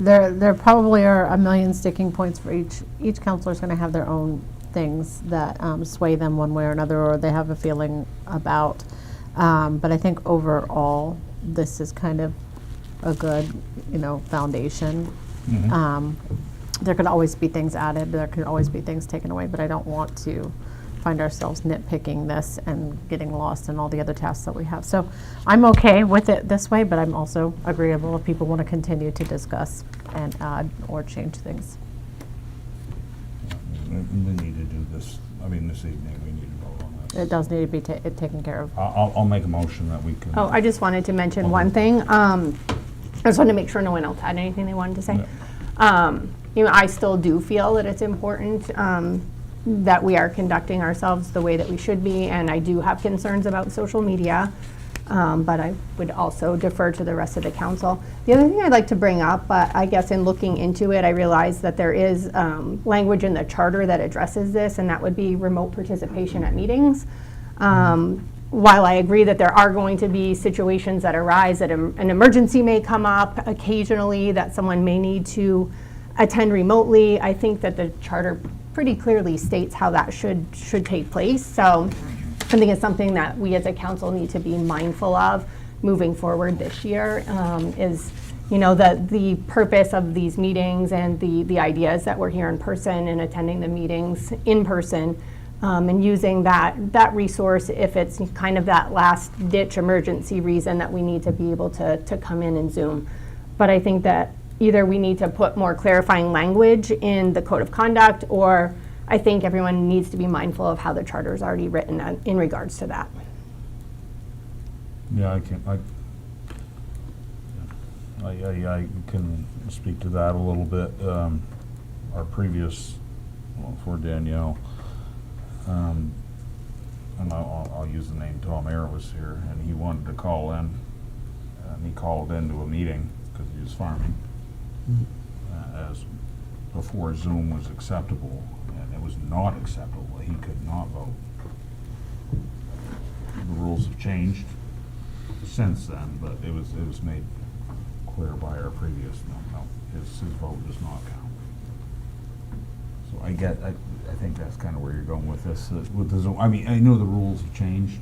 there probably are a million sticking points for each counselor's going to have their own things that sway them one way or another, or they have a feeling about. But I think overall, this is kind of a good, foundation. There could always be things added. There could always be things taken away, but I don't want to find ourselves nitpicking this and getting lost in all the other tasks that we have. So I'm okay with it this way, but I'm also agreeable if people want to continue to discuss and add or change things. We need to do this. I mean, this evening we need to vote on this. It does need to be taken care of. I'll make a motion that we can. Oh, I just wanted to mention one thing. I just wanted to make sure no one else had anything they wanted to say. Yeah. I still do feel that it's important that we are conducting ourselves the way that we should be, and I do have concerns about social media, but I would also defer to the rest of the council. The other thing I'd like to bring up, I guess in looking into it, I realized that there is language in the charter that addresses this, and that would be remote participation at meetings. While I agree that there are going to be situations that arise, that an emergency may come up occasionally, that someone may need to attend remotely, I think that the charter pretty clearly states how that should take place. So I think it's something that we as a council need to be mindful of moving forward this year, is the purpose of these meetings and the ideas that we're here in person and attending the meetings in person, and using that resource if it's kind of that last ditch emergency reason that we need to be able to come in and Zoom. But I think that either we need to put more clarifying language in the code of conduct, or I think everyone needs to be mindful of how the charter is already written in regards to that. Yeah, I can speak to that a little bit. Our previous, for Danielle, and I'll use the name Tom Ayer was here, and he wanted to call in, and he called into a meeting because he was farming. As before Zoom was acceptable, and it was not acceptable. He could not vote. The rules have changed since then, but it was made clear by our previous, his vote does not count. So I think that's kind of where you're going with this. With the Zoom, I mean, I know the rules have changed.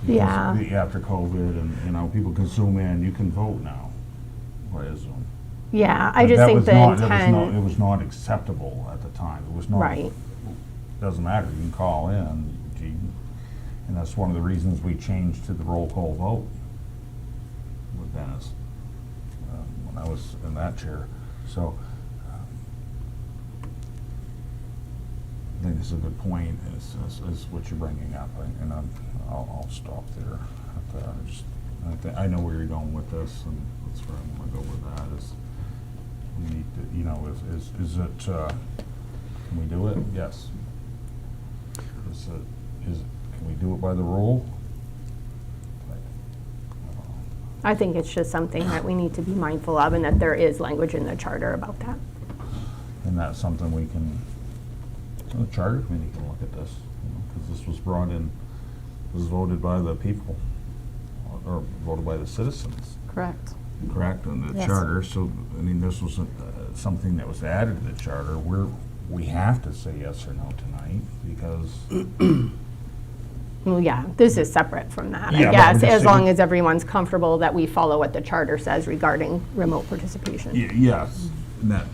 Yeah. After COVID, and people can Zoom in. You can vote now via Zoom. Yeah, I just think the intent. It was not acceptable at the time. It was not. Right. Doesn't matter. You can call in, and that's one of the reasons we changed to the roll call vote with Dennis when I was in that chair. So I think it's a good point. Is what you're bringing up, and I'll stop there. I know where you're going with this, and that's where I'm going to go with that. Is we need to, is it? Can we do it? Yes. Can we do it by the rule? I think it's just something that we need to be mindful of, and that there is language in the charter about that. And that's something we can. The charter committee can look at this, because this was brought in was voted by the people, or voted by the citizens, Correct. correct, in the Yes. charter. So, I mean, this was something that was added to the charter. We have to say yes or no tonight, because Well, yeah, this is separate from that, Yeah, I but guess, we're just as long saying- as everyone's comfortable that we follow what the charter says regarding remote participation. yes, and that,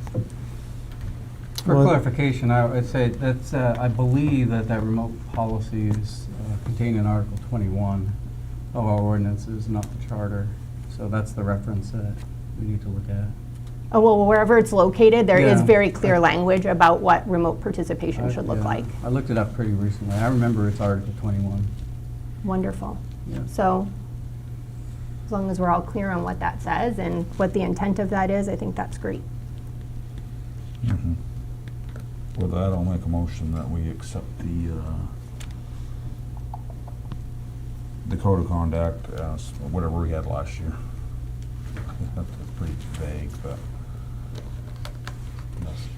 For Well- clarification, I'd say that's, I believe that remote policy is contained in Article 21 of our ordinances, not the charter. So that's the reference that we need to look at. Oh, well, wherever it's located, there is Yeah. very clear language about what remote participation should look Yeah, like. I looked it up pretty recently. I remember it's Article 21. Wonderful. Yeah. So, as long as we're all clear on what that says and what the intent of that is, I think that's great. mhm. With that, I'll make a motion that we accept the code of conduct as whatever we had last year. That's pretty vague, but that's-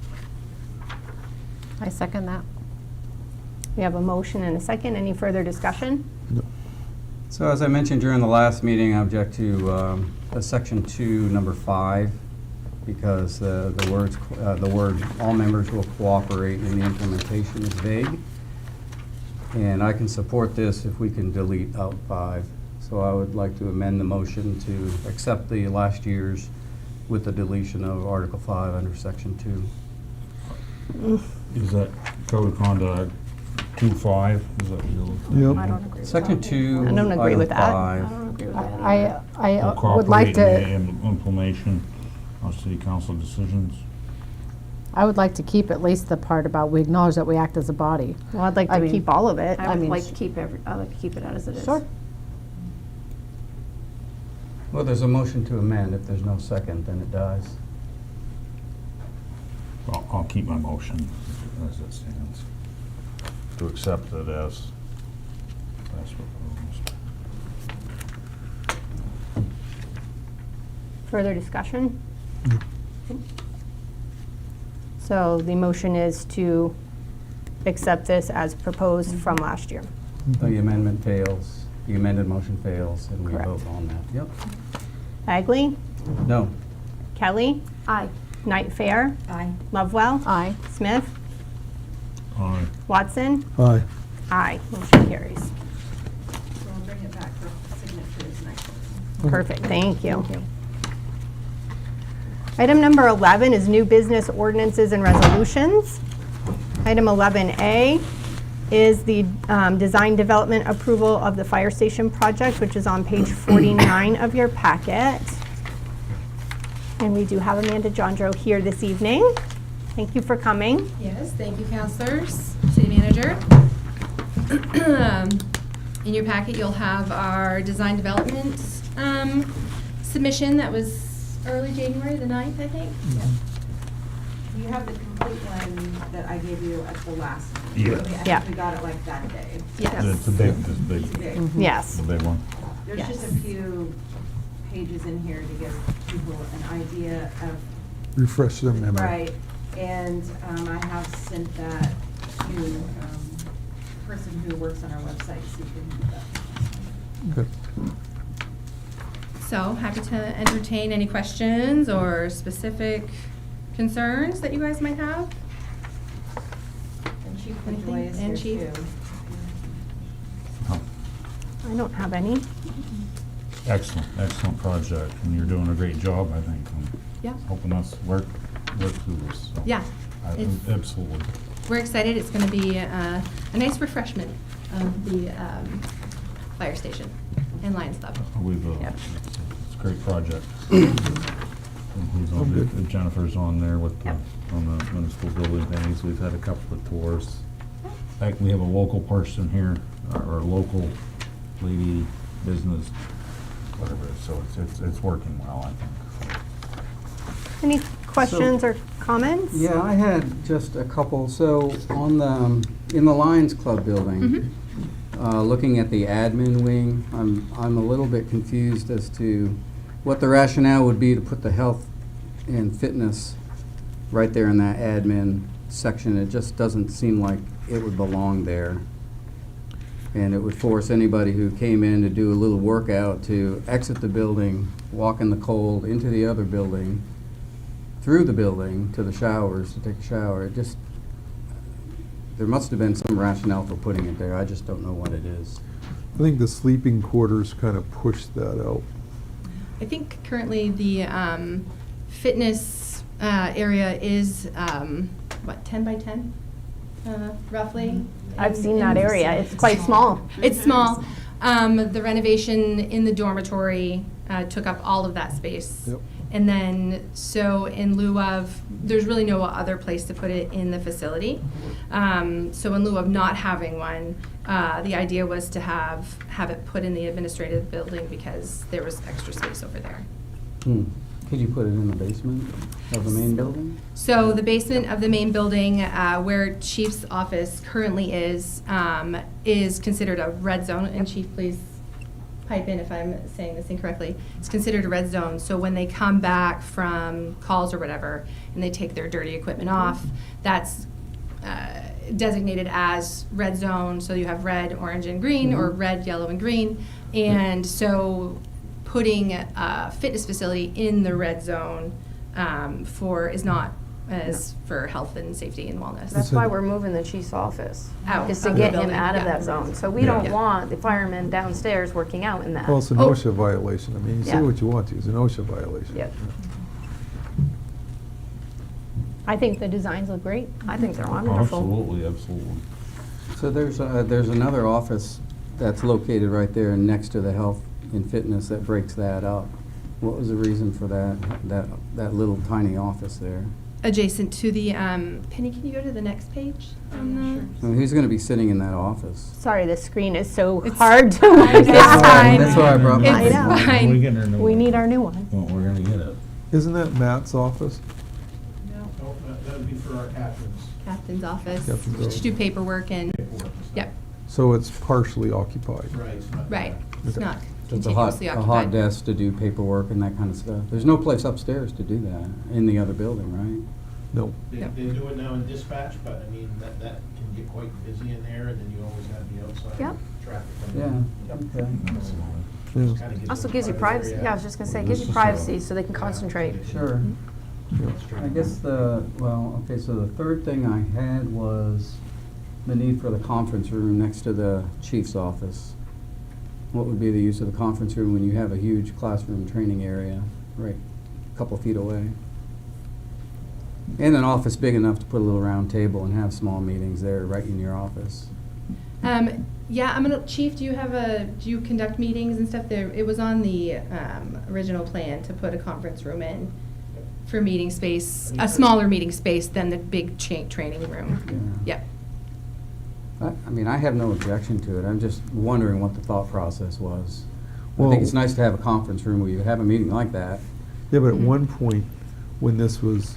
I second that. We have a motion and a second. Any further discussion? So as I mentioned during the last meeting, I object to Section 2, Number 5, because the word "all members will cooperate in the implementation" is vague. And I can support this if we can delete out 5. So I would like to amend the motion to accept the last year's with the deletion of Article 5 under Section 2. Is that code of conduct 2.5? Is that what you're looking Yep. I don't agree with Section that. 2, I don't agree Item with that. 5. I don't agree with that. I Will would like cooperate in to, the implementation of city council decisions? I would like to keep at least the part about we acknowledge that we act as a body. Well, I'd like I to mean- keep all of it. I I would mean, like to keep I'd like to keep it as it is. Sure. Well, there's a motion to amend. If there's no second, then it dies. I'll keep my motion as it stands, to accept it as proposed. Further discussion? So the motion is to accept this as proposed from last year. The amendment fails, the amended motion fails, and we Correct. vote on that. Yep. Bagley? No. Kelly? Aye. Knight Fair? Aye. Lovewell? Aye. Smith? Aye. Watson? Aye. Aye. Motion carries. So we'll bring it back for signatures next week. Perfect, thank you. Item number 11 is new business ordinances and resolutions. Item 11A is the design development approval of the fire station project, which is on page 49 of your packet. And we do have Amanda Jondro here this evening. Thank you for coming. Yes, thank you, counselors, city manager. In your packet, you'll have our design development submission that was early January, the 9th, I think. You have the complete one that I gave you at the last. Yeah. We Yeah. actually got it like that day. Yes. It's a big, It's big. Yes. the big one. There's just a Yes. few pages in here to give people an idea of, Refresh their memory. right, and I have sent that to the person who works on our website, so you can do that. Good. So happy to entertain any questions or specific concerns that you guys might have. And Chief Anything? LaJoy is And here Chief? too. Oh, I don't have any. excellent project, and you're doing a great job, I think, on Yeah. helping us work through this. So Yeah, it's- Absolutely. we're excited. It's going to be a nice refreshment of the fire station in Lions Club. We've, Yep. it's a great project. And who's on good. it? Jennifer's on there with, Yep. on the municipal building things. We've had a couple of tours. In fact, we have a local person here, or a local lady, business, whatever, it is. So it's working well, I think. Any questions or comments? Yeah, I had just a couple. So on the, in the Lions Club building, looking at the admin wing, I'm a little bit confused as to what the rationale would be to put the health and fitness right there in that admin section. It just doesn't seem like it would belong there. And it would force anybody who came in to do a little workout to exit the building, walk in the cold into the other building, through the building to the showers to take a shower. It just, there must have been some rationale for putting it there. I just don't know what it is. I think the sleeping quarters kind of pushed that out. I think currently the fitness area is, 10 by 10, roughly? I've seen that area. It's quite small. It's small. The renovation in the dormitory took up all of that space. Yep. And then, so in lieu of, there's really no other place to put it in the facility. So in lieu of not having one, the idea was to have it put in the administrative building because there was extra space over there. Could you put it in the basement of the main building? So the basement of the main building, where Chief's office currently is considered a red zone. And Chief, please pipe in if I'm saying this incorrectly. It's considered a red zone. So when they come back from calls or whatever, and they take their dirty equipment off, that's designated as red zone. So you have red, orange, and green, or red, yellow, and green. And so putting a fitness facility in the red zone is not as for health and safety and wellness. That's why we're moving the chief's office. Out Is to of the get him building, out of yeah. that zone. So we Yeah. don't Yeah. want the firemen downstairs working out in that. Well, it's an Oh. OSHA violation. I mean, you say Yeah. what you want to, it's an OSHA violation. Yep. I think the designs look great. I think they're wonderful. Absolutely, absolutely. So there's another office that's located right there next to the health and fitness that breaks that up. What was the reason for that little tiny office there? Adjacent to the, Penny, can you go to the next page? I mean, who's going to be sitting in that office? Sorry, the screen is so It's- hard to It's fine. That's why I brought my. It's know. fine. We're getting our new We one. need our new one. Well, we're gonna get it. Isn't that Matt's office? No, that would be for our captains. Captain's office, Captain's to office. do paperwork and, Paperwork and stuff. yep, So it's partially occupied. Right, it's not. right. It's Okay. not It's continuously a hot occupied. desk to do paperwork and that kind of stuff. There's no place upstairs to do that in the other building, right? No. Yeah. They do it now in dispatch, but I mean, that can get quite busy in there, and then you always have the outside Yep. traffic. Yeah, okay. Yeah. Also gives you privacy. Yeah, I was just gonna say, it gives This you is, privacy so they can concentrate. Sure. I guess so the third thing I had was the need for the conference room next to the chief's office. What would be the use of the conference room when you have a huge classroom training area right a couple feet away? And an office big enough to put a little round table and have small meetings there right in your office. Yeah, Chief, do you conduct meetings and stuff there? It was on the original plan to put a conference room in for meeting space, a smaller meeting space than the big training room. Yep. I mean, I have no objection to it. I'm just wondering what the thought process was. I Well- think it's nice to have a conference room where you have a meeting like that. Yeah, but at one point, when this was,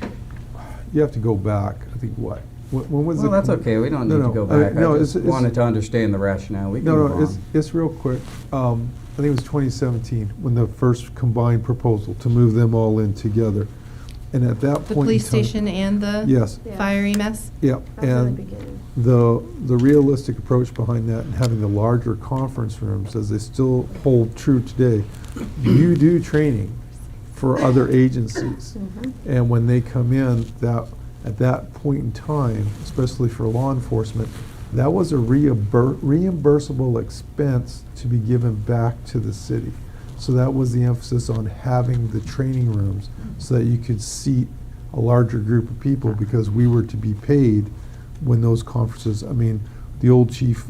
you have to go back, I think what? When was it? Well, that's okay. We don't No, need to no, go back. no, I it's- just it's- wanted to understand the rationale. We can No, move no, on. it's real quick. I think it was 2017, when the first combined proposal to move them all in together. And at that point The in police time- station and the Yes, Yeah. fire EMS? yeah. That's in the And beginning. the realistic approach behind that and having the larger conference rooms, as they still hold true today, you do training for other agencies. And when they come in, at that point in time, especially for law enforcement, that was a reimbursable expense to be given back to the city. So that was the emphasis on having the training rooms so that you could seat a larger group of people, because we were to be paid when those conferences, I mean, the old chief,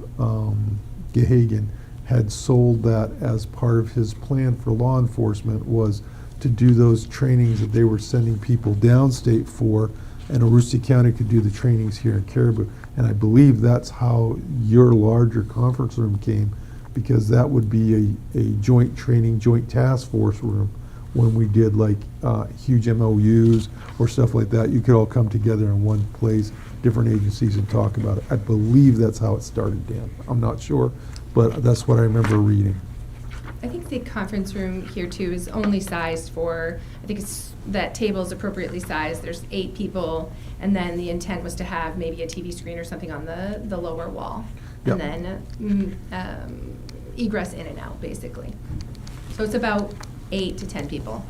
Gehagen, had sold that as part of his plan for law enforcement, was to do those trainings that they were sending people downstate for, and Aroostook County could do the trainings here in Caribou. And I believe that's how your larger conference room came, because that would be a joint training, joint task force room. When we did like huge MOUs or stuff like that, you could all come together in one place, different agencies, and talk about it. I believe that's how it started, Dan. I'm not sure, but that's what I remember reading. I think the conference room here too is only sized for, I think that table is appropriately sized. There's 8 people, and then the intent was to have maybe a TV screen or something on the lower wall. Yep. and then egress in and out, basically. So it's about 8 to 10 people.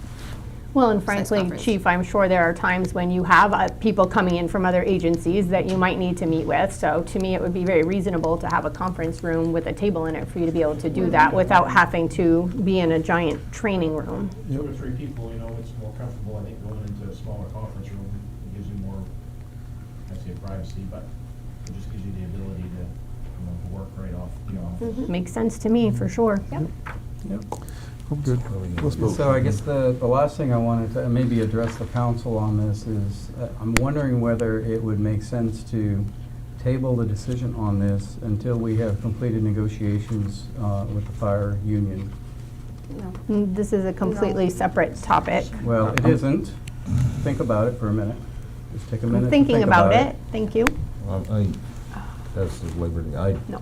Well, and Size frankly, conference. Chief, I'm sure there are times when you have people coming in from other agencies that you might need to meet with. So to me, it would be very reasonable to have a conference room with a table in it for you to be able to do that without having to be in a giant training room. 2 or 3 people, it's more comfortable, I think, going into a smaller conference room. It gives you more, I'd say privacy, but it just gives you the ability to work right off the office. Makes sense to me, for sure. Yep. Oh, good. Let's vote. So I guess the last thing I wanted to maybe address the council on this is, I'm wondering whether it would make sense to table the decision on this until we have completed negotiations with the fire union. This is a completely separate topic. Well, it isn't. Think about it for a minute. Just take a minute I'm to thinking think about it. Thank you. That's the liberty, No.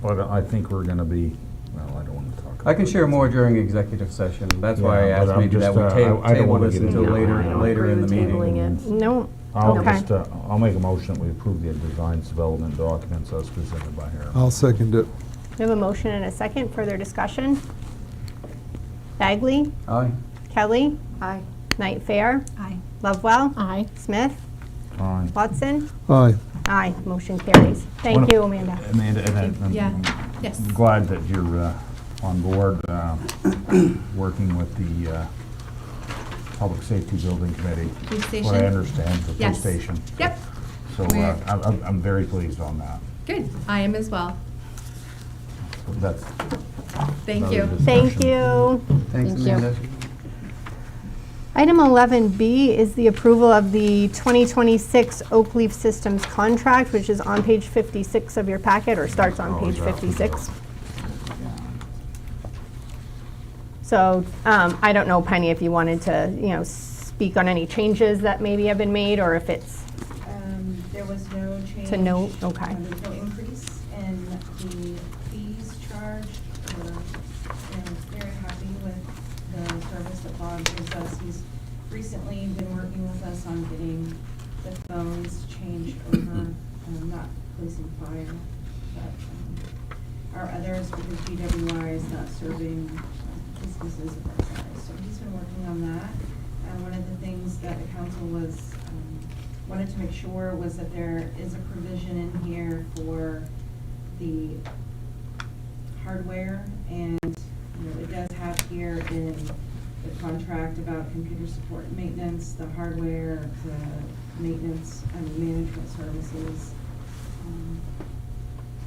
but I think we're gonna be, well, I don't wanna talk about I can share it. more during executive session. That's why I Yeah, but asked I'm maybe that just, we I don't table wanna this get until into it. later in the Tabling meeting. it. No. I'll Okay. just, I'll make a motion that we approve the designs development documents as presented by Harry. I'll second it. We have a motion and a second. Further discussion? Bagley? Aye. Kelly? Aye. Knight Fair? Aye. Lovewell? Aye. Smith? Aye. Watson? Aye. Aye. Motion carries. Thank One- you, Amanda. Amanda, and I'm Yeah. Yes. glad that you're on board, working with the Public Safety Building Committee. Police What I station? understand, the police Yes. station. Yep. So We're- I'm very pleased on that. Good. I am as well. That's Thank another you. discussion. Thank you. Thanks, Thank you. Amanda. Item 11B is the approval of the 2026 Oak Leaf Systems contract, which is on page 56 of your packet, or starts on page 56. So I don't know, Penny, if you wanted to, speak on any changes that maybe have been made, or if it's There was no change. to note. Okay. There's no increase in the fees charged. We're very happy with the service that Bob gives us. He's recently been working with us on getting the phones changed over, not placing fire, but our others, because GWI is not serving businesses of our size. So he's been working on that. And one of the things that the council was, wanted to make sure was that there is a provision in here for the hardware, and it does have here in the contract about computer support and maintenance, the hardware, the maintenance and management services.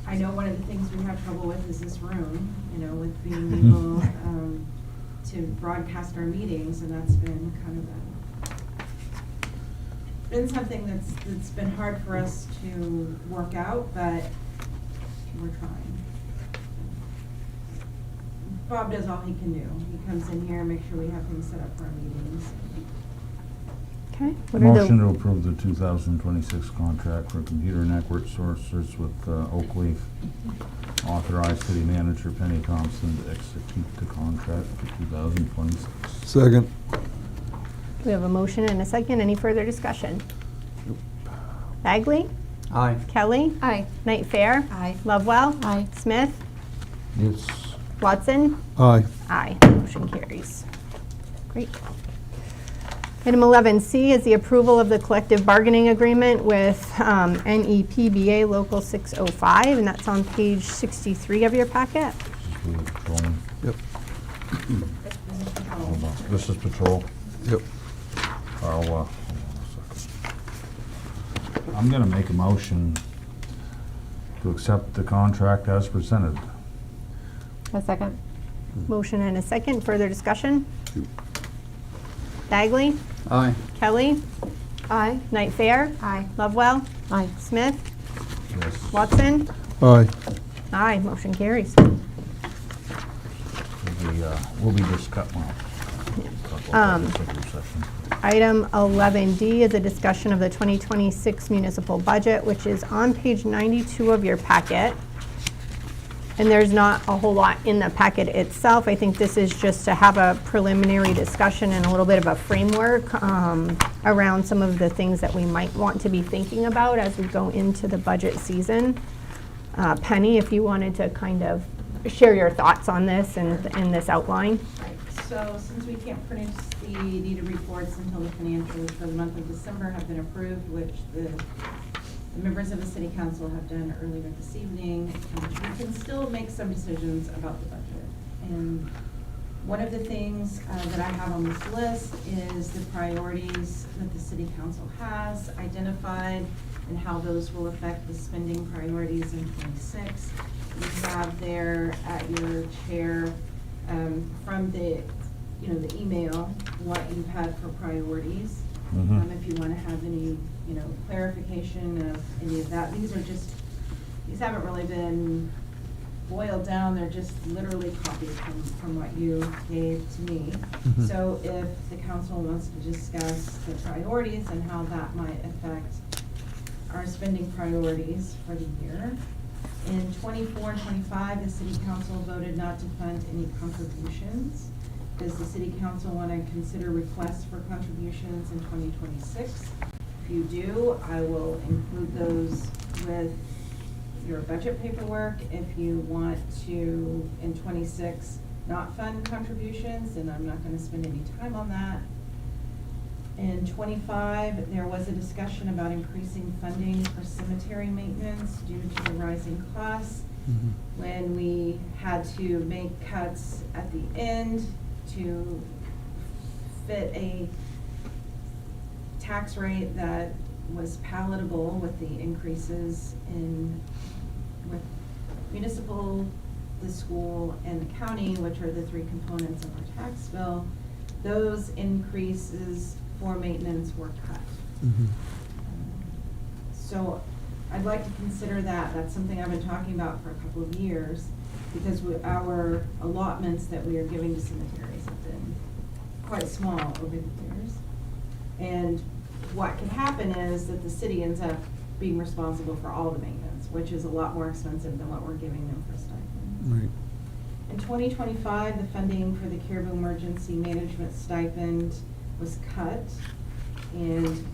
I know one of the things we have trouble with is this room, with being able to broadcast our meetings, and that's been kind of been something that's been hard for us to work out, but we're trying. Bob does all he can do. He comes in here and makes sure we have things set up for our meetings. Okay. What are Motion to the, approve the 2026 contract for computer network sources with Oak Leaf. Authorize city manager Penny Thompson to execute the contract for 2026. Second. we have a motion and a second. Any further discussion? Bagley? Aye. Kelly? Aye. Knight Fair? Aye. Lovewell? Aye. Smith? Yes. Watson? Aye. Aye. Motion carries. Great. Item 11C is the approval of the collective bargaining agreement with NEPBA Local 605, and that's on page 63 of your packet. This is patrolling. Yep. Hold on. This is patrol. Yep. Hold on a second. I'm gonna make a motion to accept the contract as presented. A second. Motion and a second. Further discussion? Bagley? Aye. Kelly? Aye. Knight Fair? Aye. Lovewell? Aye. Smith? Yes. Watson? Aye. Aye. Motion carries. We'll be discussing, well, talk about that in executive session. Item 11D is a discussion of the 2026 municipal budget, which is on page 92 of your packet. And there's not a whole lot in the packet itself. I think this is just to have a preliminary discussion and a little bit of a framework around some of the things that we might want to be thinking about as we go into the budget season. Penny, if you wanted to kind of share your thoughts on this and this outline. Right. So since we can't furnish the needed reports until the financials for the month of December have been approved, which the members of the city council have done earlier this evening, we can still make some decisions about the budget. And one of the things that I have on this list is the priorities that the city council has identified and how those will affect the spending priorities in 26. You have there at your chair from the email what you've had for priorities. If you want to have any clarification of any of that. These haven't really been boiled down, they're just literally copied from what you gave to me. So if the council wants to discuss the priorities and how that might affect our spending priorities for the year. In 24 and 25, the city council voted not to fund any contributions. Does the city council want to consider requests for contributions in 2026? If you do, I will include those with your budget paperwork. If you want to, in 26, not fund contributions, then I'm not going to spend any time on that. In 25, there was a discussion about increasing funding for cemetery maintenance due to the rising costs. When we had to make cuts at the end to fit a tax rate that was palatable with the increases with municipal, the school, and the county, which are the three components of our tax bill, those increases for maintenance were cut. So I'd like to consider that. That's something I've been talking about for a couple of years, because our allotments that we are giving to cemeteries have been quite small over the years. And what can happen is that the city ends up being responsible for all the maintenance, which is a lot more expensive than what we're giving them for stipend. Right. In 2025, the funding for the Caribou Emergency Management Stipend was cut, and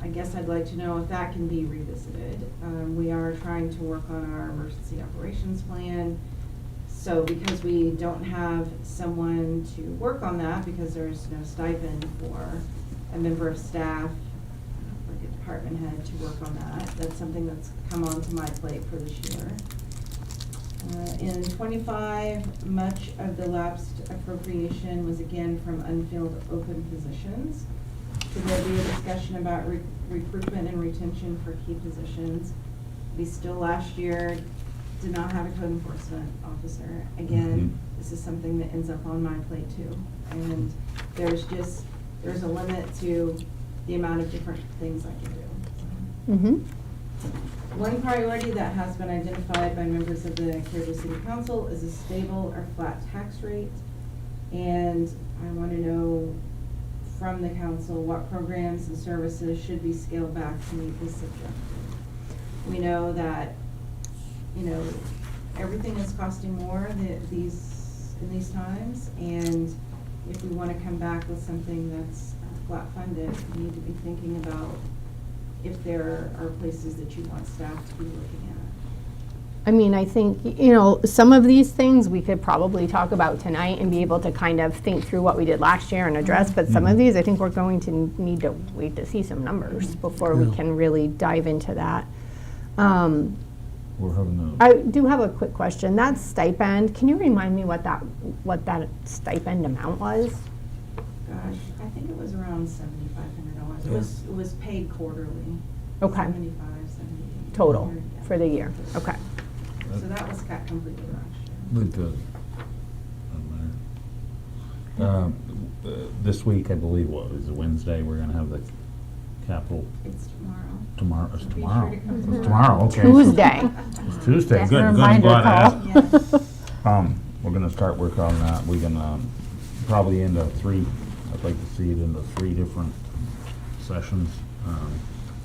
I guess I'd like to know if that can be revisited. We are trying to work on our emergency operations plan. So because we don't have someone to work on that, because there's no stipend for a member of staff, like a department head, to work on that, that's something that's come onto my plate for this year. In 25, much of the lapsed appropriation was again from unfilled open positions. So there'll be a discussion about recruitment and retention for key positions. We still last year did not have a code enforcement officer. Again, this is something that ends up on my plate too. And there's a limit to the amount of different things I can do. One priority that has been identified by members of the Caribou City Council is a stable or flat tax rate. And I want to know from the council what programs and services should be scaled back to meet this objective. We know that, everything is costing more in these times, and if we want to come back with something that's flat funded, we need to be thinking about if there are places that you want staff to be looking at. I mean, I think, some of these things we could probably talk about tonight and be able to kind of think through what we did last year and address, but some of these, I think we're going to need to wait to see some numbers before we can really dive into that. We're having I do have a quick question. That stipend, can you remind me what that stipend amount was? Gosh, I think it was around $7,500. It was paid quarterly. Okay. 75, 78. Total Yeah. for the year, okay. So that was cut completely last year. This week, I believe, what is it, Wednesday, we're gonna have the capital. It's tomorrow. Tomorrow, it's Be sure tomorrow. to come It's tomorrow. tomorrow, okay. Tuesday. It's Tuesday, Just good, a good, I'm reminder glad I call. asked. Yeah. We're gonna start work on that. We can, probably into I'd like to see it into 3 different sessions.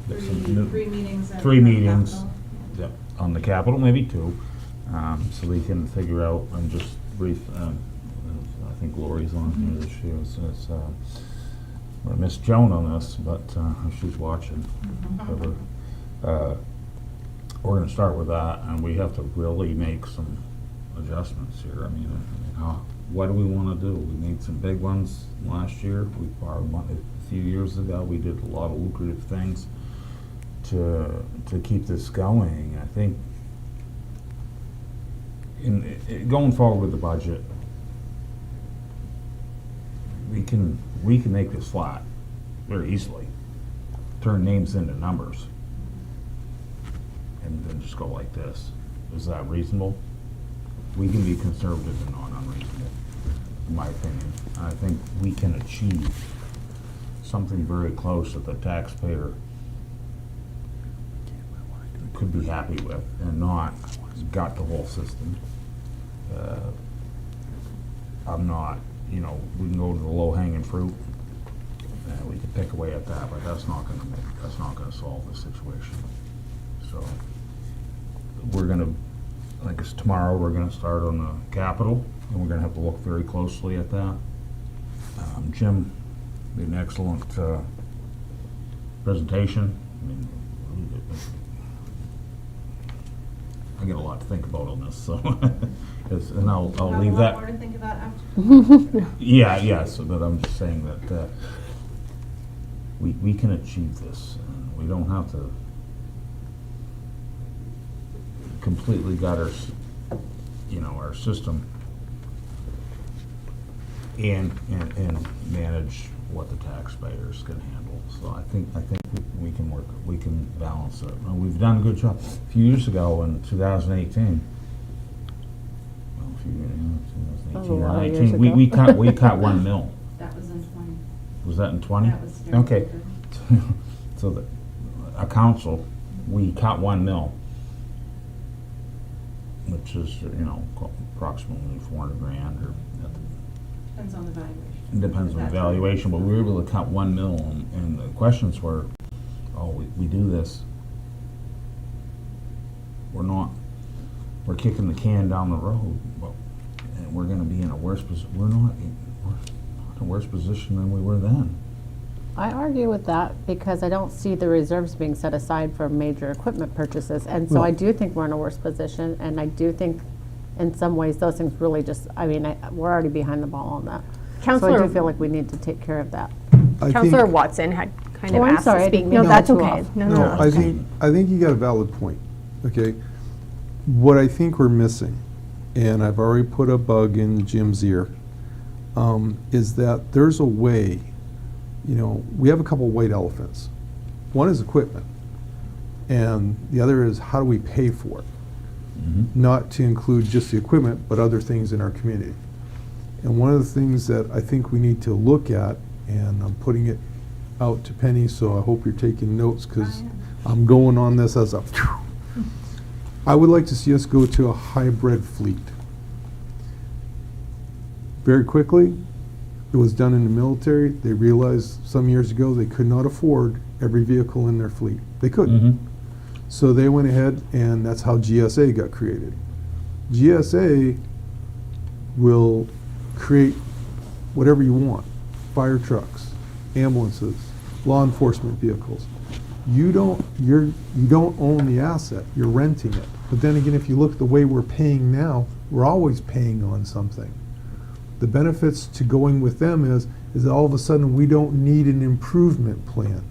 There's some new- Three meetings. at 3 the meetings. Capitol. Yep, on the Capitol, maybe 2. so we can figure out, and just brief, I think Lori's on here this year, so it's, we're gonna miss Joan on this, but if she's watching, we're gonna start with that, and we have to really make some adjustments here. I mean, what do we wanna do? We made some big ones last year. We borrowed money a few years ago. We did a lot of lucrative things to keep this going. I think going forward with the budget, we can make this flat very easily. Turn names into numbers, and then just go like this. Is that reasonable? We can be conservative and not unreasonable, in my opinion. I think we can achieve something very close that the taxpayer could be happy with, and not got the whole system. I'm not, we can go to the low-hanging fruit, and we can pick away at that, but that's not gonna solve the situation. So we're gonna, I guess tomorrow we're gonna start on the capital, and we're gonna have to look very closely at that. Jim did an excellent presentation. I mean, I get a lot to think about on this, so and I'll leave that. Have a lot more to think about after. Yeah, so but I'm just saying that we can achieve this. We don't have to completely gut our system and manage what the taxpayers can handle. So I think we can balance it. And we've done a good job. A few years ago in 2018, well, a few years, 2018 or 19, we cut 1 mil. That was in 20. Was that in 20? That was during Okay. COVID. So a council, we cut 1 mil, which is, approximately 400 grand, or Depends on the valuation. it depends on the That's valuation, but we were able to cut 1 mil, and the questions were, we do this, we're kicking the can down the road, and we're gonna be in a worse position, we're not in a worse position than we were then. I argue with that because I don't see the reserves being set aside for major equipment purchases. And so I do think we're in a worse position, and I do think in some ways those things really just, we're already behind the ball on that. So I do feel like we need to take care of that. Counselor Watson had kind of Oh, I'm asked sorry, I to speak. didn't No, mean to that's cut you okay. off. No. I think you got a valid point, okay? What I think we're missing, and I've already put a bug in Jim's ear, is that there's a way, we have a couple white elephants. One is equipment, and the other is how do we pay for it? Not to include just the equipment, but other things in our community. And one of the things that I think we need to look at, and I'm putting it out to Penny, so I hope you're taking notes, because I'm going on this as a I would like to see us go to a hybrid fleet. Very quickly, it was done in the military. They realized some years ago they could not afford every vehicle in their fleet. They couldn't. So they went ahead, and that's how GSA got created. GSA will create whatever you want: fire trucks, ambulances, law enforcement vehicles. You don't own the asset, you're renting it. But then again, if you look at the way we're paying now, we're always paying on something. The benefits to going with them is that all of a sudden we don't need an improvement plan.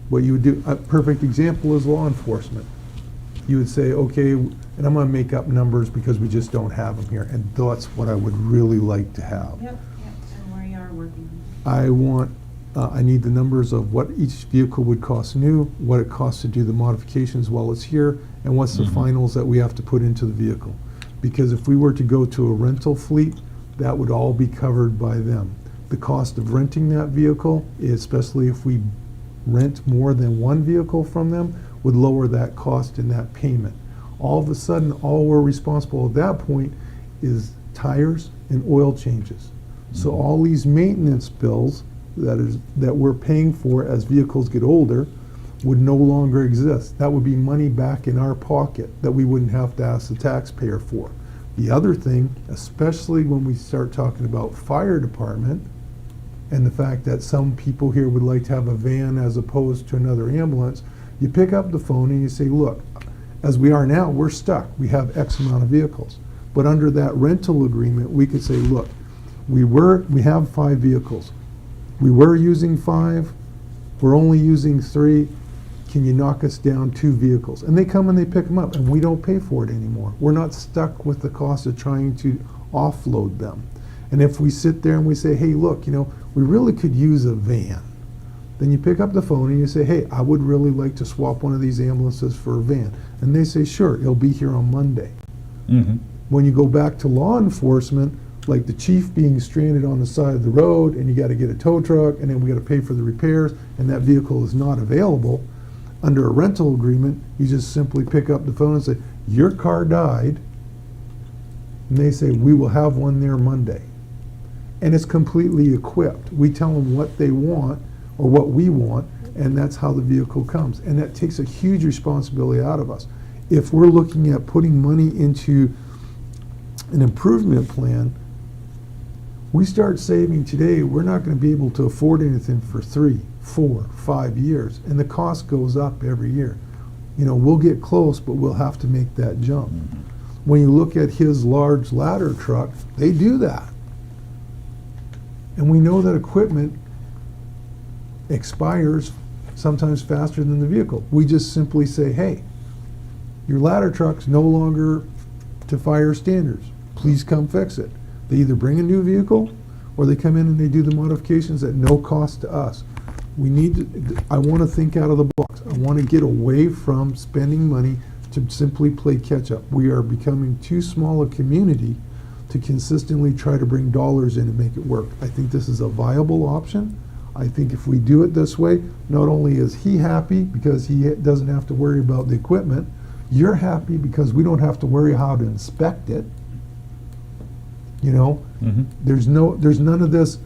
What you would do, a perfect example is law enforcement. You would say, okay, and I'm gonna make up numbers because we just don't have them here, and that's what I would really like to have. Yep, and we are working on it. I need the numbers of what each vehicle would cost new, what it costs to do the modifications while it's here, and what's the finals that we have to put into the vehicle. Because if we were to go to a rental fleet, that would all be covered by them. The cost of renting that vehicle, especially if we rent more than one vehicle from them, would lower that cost and that payment. All of a sudden, all we're responsible at that point is tires and oil changes. So all these maintenance bills that we're paying for as vehicles get older would no longer exist. That would be money back in our pocket that we wouldn't have to ask the taxpayer for. The other thing, especially when we start talking about fire department, and the fact that some people here would like to have a van as opposed to another ambulance, you pick up the phone and you say, look, as we are now, we're stuck. We have X amount of vehicles. But under that rental agreement, we could say, look, we have 5 vehicles. We were using 5, we're only using 3. Can you knock us down 2 vehicles? And they come and they pick them up, and we don't pay for it anymore. We're not stuck with the cost of trying to offload them. And if we sit there and we say, hey, look, we really could use a van, then you pick up the phone and you say, hey, I would really like to swap one of these ambulances for a van. And they say, sure, it'll be here on Monday. Mm-hmm. When you go back to law enforcement, like the chief being stranded on the side of the road, and you got to get a tow truck, and then we got to pay for the repairs, and that vehicle is not available, under a rental agreement, you just simply pick up the phone and say, your car died, and they say, we will have one there Monday. And it's completely equipped. We tell them what they want, or what we want, and that's how the vehicle comes. And that takes a huge responsibility out of us. If we're looking at putting money into an improvement plan, we start saving today, we're not going to be able to afford anything for 3, 4, 5 years, and the cost goes up every year. We'll get close, but we'll have to make that jump. When you look at his large ladder truck, they do that. And we know that equipment expires sometimes faster than the vehicle. We just simply say, hey, your ladder truck's no longer to fire standards. Please come fix it. They either bring a new vehicle or they come in and they do the modifications at no cost to us. I want to think out of the box. I want to get away from spending money to simply play catch up. We are becoming too small a community to consistently try to bring dollars in and make it work. I think this is a viable option. I think if we do it this way, not only is he happy because he doesn't have to worry about the equipment, you're happy because we don't have to worry how to inspect it. Mm-hmm. There's none of this.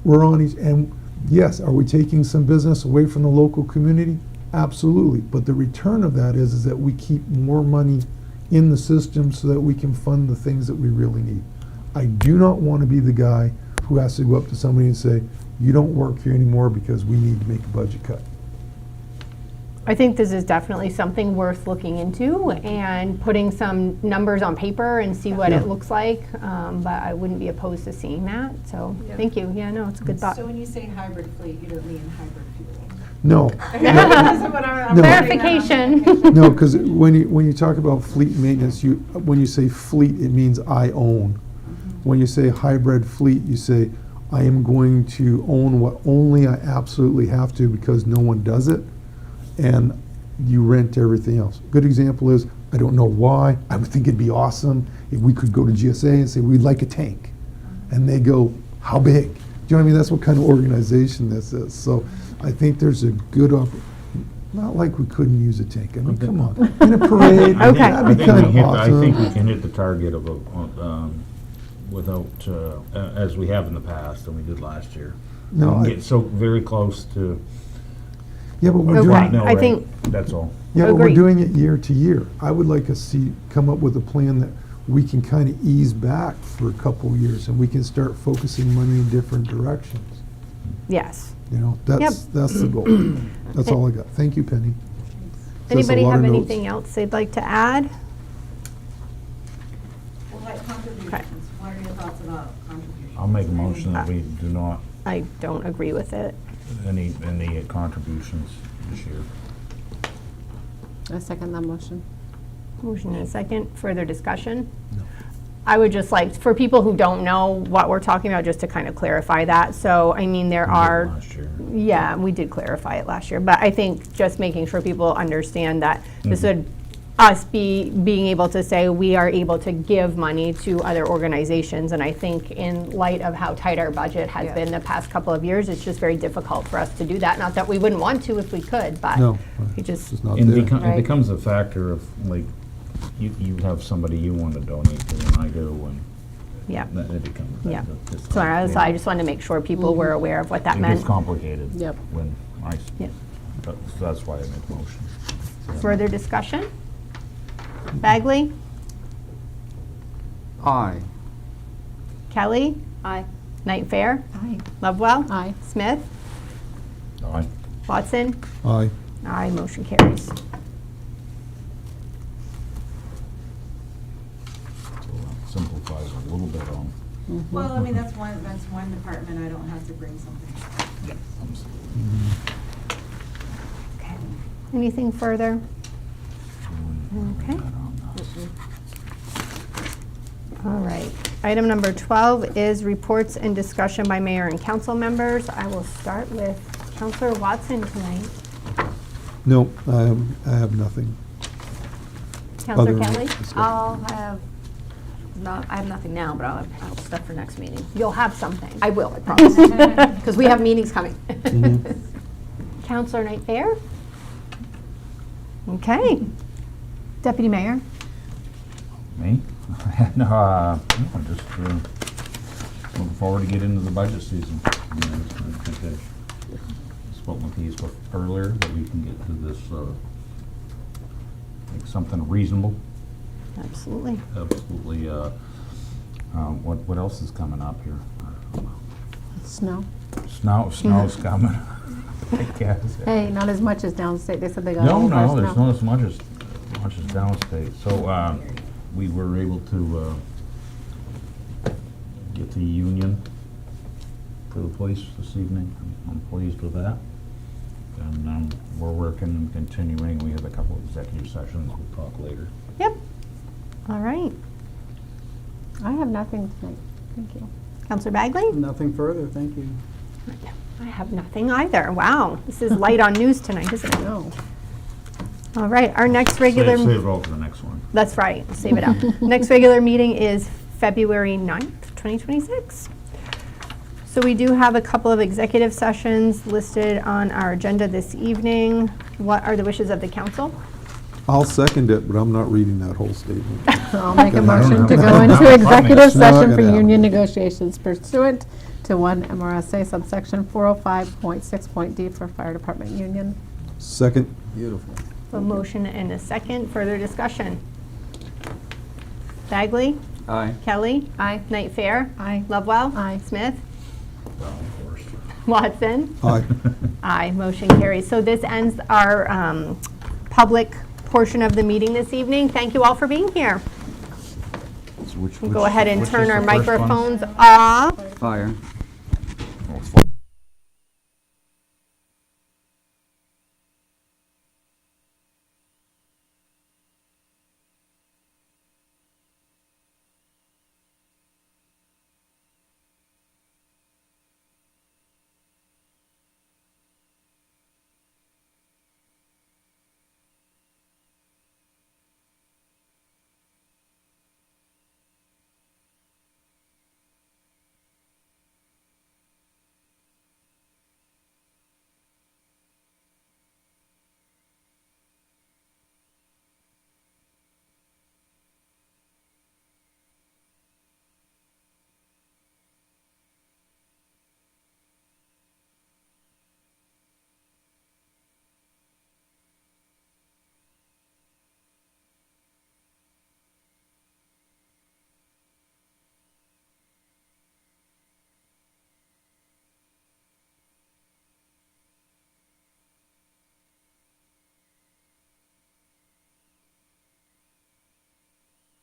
We're on each, and yes, are we taking some business away from the local community? Absolutely. But the return of that is that we keep more money in the system so that we can fund the things that we really need. I do not want to be the guy who has to go up to somebody and say, you don't work here anymore because we need to make a budget cut. I think this is definitely something worth looking into and putting some numbers on paper and see what it looks like. But I wouldn't be opposed to seeing that. So thank you. Yeah, no, it's a good thought. So when you say hybrid fleet, you don't mean hybrid fueling? No. That's what I'm Clarification. No, because when you talk about fleet maintenance, when you say fleet, it means I own. When you say hybrid fleet, you say I am going to own what only I absolutely have to because no one does it, and you rent everything else. Good example is, I don't know why, I would think it'd be awesome if we could go to GSA and say, we'd like a tank. And they go, how big? Do you know what I mean? That's what kind of organization this is. So I think there's a good not like we couldn't use a tank. I mean, come on. In a parade, that'd be kind of awesome. I think we can hit the target of without, as we have in the past and we did last year. No, We get so very close to. Yeah, but we're Okay. doing, I think- That's all. yeah, but we're Agreed. doing it year to year. I would like to come up with a plan that we can kind of ease back for a couple of years and we can start focusing money in different directions. Yes. That's the goal. That's all I got. Thank you, Penny. That's a Anybody lot have of notes. anything else they'd like to add? Well, like contributions, what are your thoughts about contributions? I'll make a motion that we do not I don't agree with it. any contributions this year. I second that motion. Motion and a second. Further discussion? I would just like, for people who don't know what we're talking about, just to kind of clarify that. So, I mean, there We did are, last year. yeah, we did clarify it last year, but I think just making sure people understand that this would us being able to say we are able to give money to other organizations. And I think in light of how tight our budget has been the past couple of years, it's just very difficult for us to do that. Not that we wouldn't want to if we could, but No, we just, it's not And there. it Right. becomes a factor of, like, you have somebody you want to donate to, and I do, and yeah. that it becomes. Yeah. it's So I complicated. just wanted to make sure people were aware of what that It meant. gets complicated. Yep. When I Yep. That's why I made the motion. Further discussion? Bagley? Aye. Kelly? Aye. Night Fair? Aye. Lovewell? Aye. Smith? Aye. Watson? Aye. Aye, motion carries. So that simplifies a little bit on. Well, I mean, that's one department I don't have to bring something. Okay. Anything further? Okay. All right. Item number 12 is reports and discussion by mayor and council members. I will start with Councilor Watson tonight. No, I have nothing. Councilor Other- Kelly? I'll have, I have nothing now, but I'll have stuff for next meeting. You'll have something. I will, I promise. Because we have meetings coming. Councilor Night Fair? Okay. Deputy Mayor? Me? No, I'm just looking forward to get into the budget season. I think I spoke with these earlier, that we can get to this, like something reasonable. Absolutely. Absolutely. What else is coming up here? Snow. Snow's coming. I guess. Hey, not as much as downstate. They said they got a No, little more there's snow. not as much as downstate. So, we were able to, get the union for the police this evening. I'm pleased with that. And, we're working and continuing. We have a couple of executive sessions. We'll talk later. Yep. All right. I have nothing tonight. Thank you. Councilor Bagley? Nothing further, thank you. I have nothing either. Wow. This is light on news tonight, isn't it? No. All right. Our next regular... Save it all for the next one. That's right. We'll save it up. Next regular meeting is February 9th, 2026. So we do have a couple of executive sessions listed on our agenda this evening. What are the wishes of the council? I'll second it, but I'm not reading that whole statement. I'll make a I don't motion know. to go into executive It's not session for gonna union happen. negotiations pursuant to 1 MRSA subsection 405.6.d for fire department union. Second. Beautiful. A motion and a second. Further discussion. Bagley? Aye. Kelly? Aye. Night Fair? Aye. Lovewell? Aye. Smith? Well, of course. Watson? Aye. Aye, motion carries. So this ends our public portion of the meeting this evening. Thank you all for being here. So which- We'll go which- ahead and which turn is our the first one? microphones off. Fire.